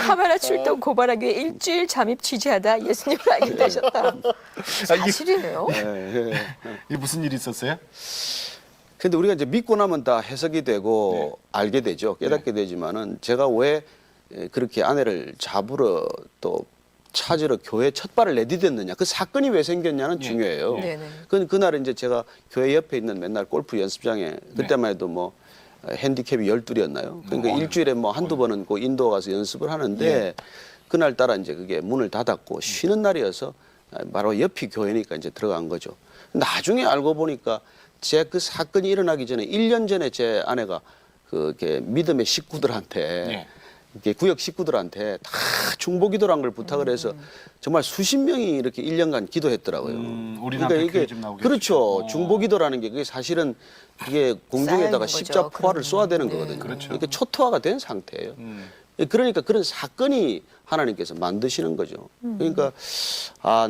카메라 출동 고발하기 위해 일주일 잠입 취재하다 예수님을 알게 되셨다. 사실이에요? 이게 무슨 일이 있었어요? 근데 우리가 이제 믿고 나면 다 해석이 되고 알게 되죠. 깨닫게 되지만은 제가 왜 그렇게 아내를 잡으러 또 찾으러 교회 첫 발을 내디뎠느냐. 그 사건이 왜 생겼냐는 중요해요. 네네. 그날 이제 제가 교회 옆에 있는 맨날 골프 연습장에 그때만 해도 뭐 핸디캡이 12였나요? 그러니까 일주일에 뭐 한두 번은 그 인도 가서 연습을 하는데 그날따라 이제 그게 문을 닫았고 쉬는 날이어서 바로 옆이 교회니까 이제 들어간 거죠. 나중에 알고 보니까 제 그 사건이 일어나기 전에 1년 전에 제 아내가 그게 믿음의 식구들한테 이렇게 구역 식구들한테 다 중보기도란 걸 부탁을 해서 정말 수십 명이 이렇게 1년간 기도했더라고요. 우리 남편 교회 좀 나오게 그렇죠. 해주시고. 중보기도라는 게 그게 사실은 그게 공중에다가 쌓여있는 십자 거죠. 포화를 그럼. 쏘아야 되는 네. 거거든요. 그렇죠. 이렇게 초토화가 된 상태예요. 그러니까 그런 사건이 하나님께서 만드시는 거죠. 그러니까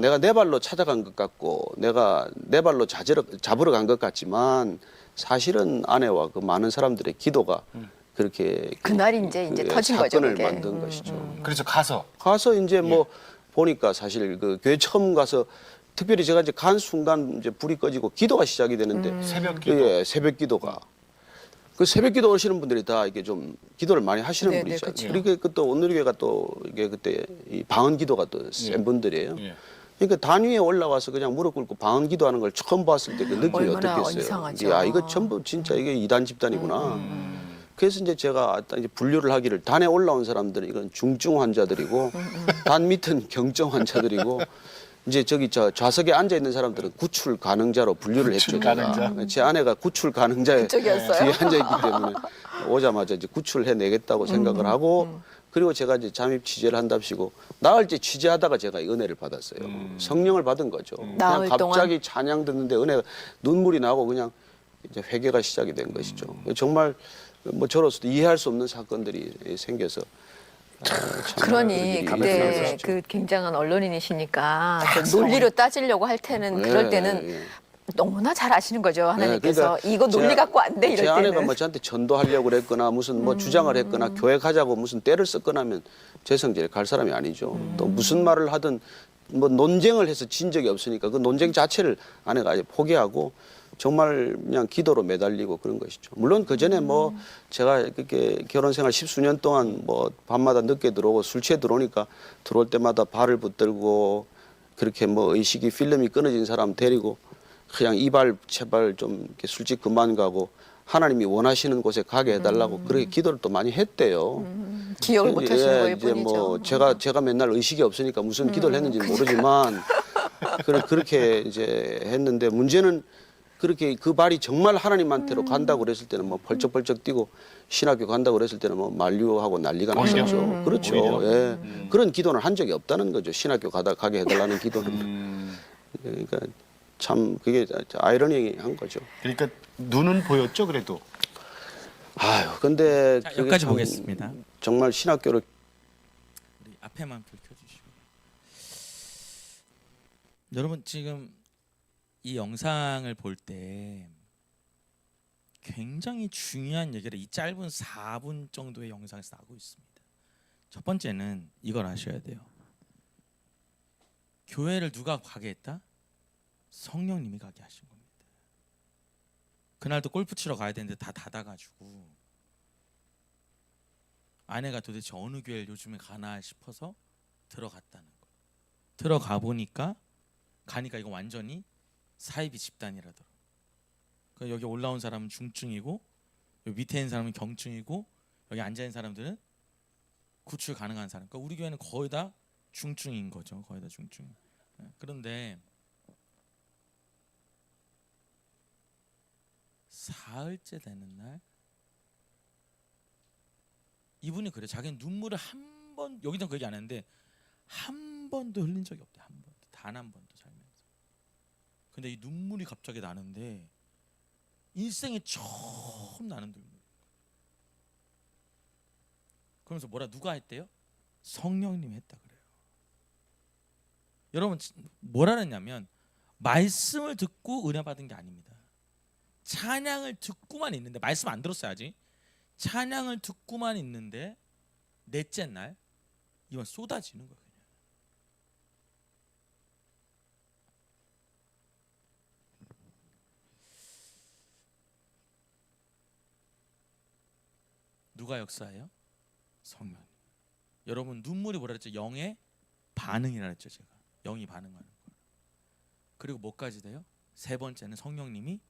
내가 내 발로 찾아간 것 같고 내가 내 발로 잡으러 간 것 같지만 사실은 아내와 그 많은 사람들의 기도가 그렇게 그날이 이제 터진 거죠. 사건을 그게. 만든 것이죠. 그래서 가서 이제 뭐 보니까 사실 그 교회 처음 가서 특별히 제가 이제 간 순간 이제 불이 꺼지고 기도가 시작이 되는데 새벽 기도. 예, 새벽 기도가 그 새벽 기도 오시는 분들이 다 이게 좀 기도를 많이 하시는 네, 분이죠. 네, 그쵸. 그러니까 또 오늘교회가 또 이게 그때 이 방언 기도가 또 센 분들이에요. 예. 그러니까 단위에 올라와서 그냥 무릎 꿇고 방언 기도하는 걸 처음 봤을 때 그 느낌이 얼마나 어떻겠어요? 이상하죠. 이게 이거 전부 진짜 이게 이단 집단이구나. 그래서 이제 제가 이제 분류를 하기를 단에 올라온 사람들은 이건 중증 환자들이고 단 밑은 경증 환자들이고 이제 저기 좌석에 앉아 있는 사람들은 구출 가능자로 분류를 했죠. 제가. 가능자. 제 아내가 구출 가능자에 그쪽이었어요? 뒤에 앉아 있기 때문에 오자마자 이제 구출해 내겠다고 생각을 하고 그리고 제가 이제 잠입 취재를 한답시고 나흘째 취재하다가 제가 이 은혜를 받았어요. 성령을 받은 거죠. 그냥 나흘 갑자기 찬양 듣는데 은혜가 눈물이 나고 그냥 이제 회개가 시작이 된 것이죠. 정말 뭐 저로서도 이해할 수 없는 사건들이 생겨서 참 그러니 그런 그때 일이 일어난 것이죠. 그 굉장한 언론인이시니까 그 논리로 따지려고 할 때는 그럴 때는 예. 너무나 잘 아시는 거죠. 하나님께서 그러니까 이거 논리 제- 갖고 안 돼 이럴 제 아내가 때는. 뭐 저한테 전도하려고 그랬거나 무슨 뭐 주장을 했거나 교회 가자고 무슨 때를 썼거나 하면 제 성질에 갈 사람이 아니죠. 또 무슨 말을 하든 뭐 논쟁을 해서 진 적이 없으니까 그 논쟁 자체를 아내가 아예 포기하고 정말 그냥 기도로 매달리고 그런 것이죠. 물론 그 전에 뭐 제가 그렇게 결혼 생활 10수년 동안 뭐 밤마다 늦게 들어오고 술 취해 들어오니까 들어올 때마다 발을 붙들고 그렇게 뭐 의식이 필름이 끊어진 사람 데리고 그냥 이발 제발 좀 이렇게 술집 그만 가고 하나님이 원하시는 곳에 가게 해달라고 그렇게 기도를 또 많이 했대요. 기억을 못 하시는 거일 이제 뿐이죠. 뭐 제가 맨날 의식이 없으니까 무슨 기도를 했는지 모르지만 그렇게 이제 했는데 문제는 그렇게 그 발이 정말 하나님한테로 간다고 그랬을 때는 뭐 벌쩍벌쩍 뛰고 신학교 간다고 그랬을 때는 뭐 만류하고 난리가 오히려? 났었죠. 그렇죠. 오히려? 예. 그런 기도는 한 적이 없다는 거죠. 신학교 가게 해달라는 기도는. 그러니까 참 그게 아이러니한 거죠. 그러니까 눈은 보였죠 그래도. 아유, 근데 자, 그게 여기까지 참 보겠습니다. 정말 신학교를 우리 앞에만 불 켜주시고. 여러분 지금 이 영상을 볼 때 굉장히 중요한 얘기를 이 짧은 4분 정도의 영상에서 나오고 있습니다. 첫 번째는 이걸 아셔야 돼요. 교회를 누가 가게 했다? 성령님이 가게 하신 겁니다. 그날도 골프 치러 가야 되는데 다 닫아가지고 아내가 도대체 어느 교회를 요즘에 가나 싶어서 들어갔다는 거예요. 들어가 보니까 가니까 이거 완전히 사이비 집단이라더라고요. 그 여기 올라온 사람은 중증이고 여기 밑에 있는 사람은 경증이고 여기 앉아 있는 사람들은 구출 가능한 사람. 그러니까 우리 교회는 거의 다 중증인 거죠. 거의 다 중증. 그런데 사흘째 되는 날 이분이 그래. 자기는 눈물을 한 번 여기서 그 얘기 안 했는데 한 번도 흘린 적이 없대. 한 번도. 단 한 번도 살면서. 근데 이 눈물이 갑자기 나는데 일생에 처음 나는 눈물. 그러면서 누가 했대요? 성령님이 했다 그래요. 여러분 뭐라 그랬냐면 말씀을 듣고 은혜 받은 게 아닙니다. 찬양을 듣고만 있는데 말씀 안 들었어야지. 찬양을 듣고만 있는데 넷째 날 이만 쏟아지는 거야. 그냥. 누가 역사예요? 성령. 여러분 눈물이 뭐라 그랬죠? 영의 반응이라 그랬죠. 제가 영이 반응하는 거. 그리고 뭐까지 돼요? 세 번째는 성령님이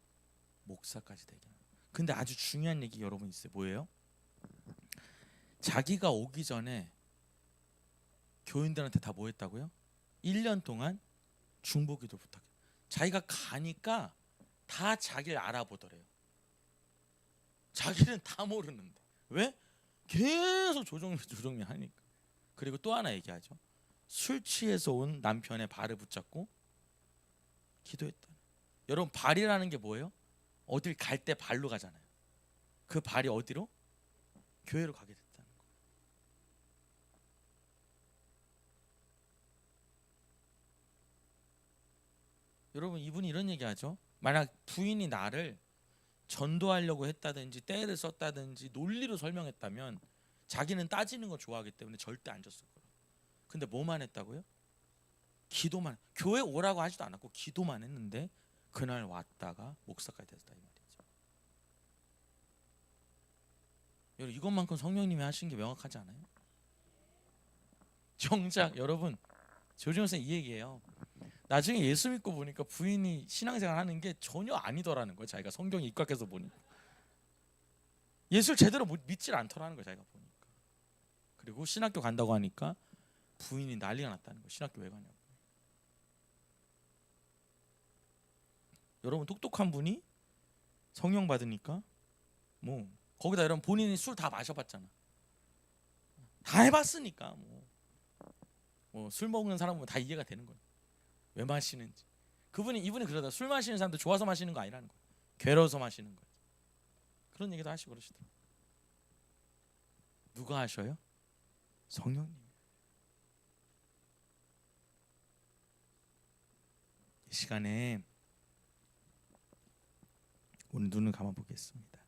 목사까지 되게. 근데 아주 중요한 얘기 여러분 있어요. 뭐예요? 자기가 오기 전에 교인들한테 다 뭐 했다고요? 1년 동안 중보기도 부탁해. 자기가 가니까 다 자기를 알아보더래요. 자기는 다 모르는데. 왜? 계속 조정미 하니까. 그리고 또 하나 얘기하죠. 술 취해서 온 남편의 발을 붙잡고 기도했다. 여러분 발이라는 게 뭐예요? 어딜 갈 때 발로 가잖아요. 그 발이 어디로? 교회로 가게 됐다는 거예요. 여러분 이분이 이런 얘기하죠. 만약 부인이 나를 전도하려고 했다든지 떼를 썼다든지 논리로 설명했다면 자기는 따지는 거 좋아하기 때문에 절대 안 줬을 거예요. 근데 뭐만 했다고요? 기도만. 교회 오라고 하지도 않았고 기도만 했는데 그날 왔다가 목사까지 됐다 이 말이죠. 여러분 이것만큼 성령님이 하신 게 명확하지 않아요? 정작 여러분 조정현 선생님 이 얘기예요. 나중에 예수 믿고 보니까 부인이 신앙생활 하는 게 전혀 아니더라는 거예요. 자기가 성경에 입각해서 보니까 예수를 제대로 믿질 않더라는 거예요. 자기가 보니까. 그리고 신학교 간다고 하니까 부인이 난리가 났다는 거예요. 신학교 왜 가냐고. 여러분 똑똑한 분이 성령 받으니까 뭐 거기다 여러분 본인이 술 다 마셔봤잖아. 다 해봤으니까 뭐 술 먹는 사람 보면 다 이해가 되는 거예요. 왜 마시는지. 이분이 그러다 술 마시는 사람도 좋아서 마시는 거 아니라는 거예요. 괴로워서 마시는 거예요. 그런 얘기도 하시고 그러시더라고요. 누가 하셔요? 성령님. 이 시간에 오늘 눈을 감아 보겠습니다.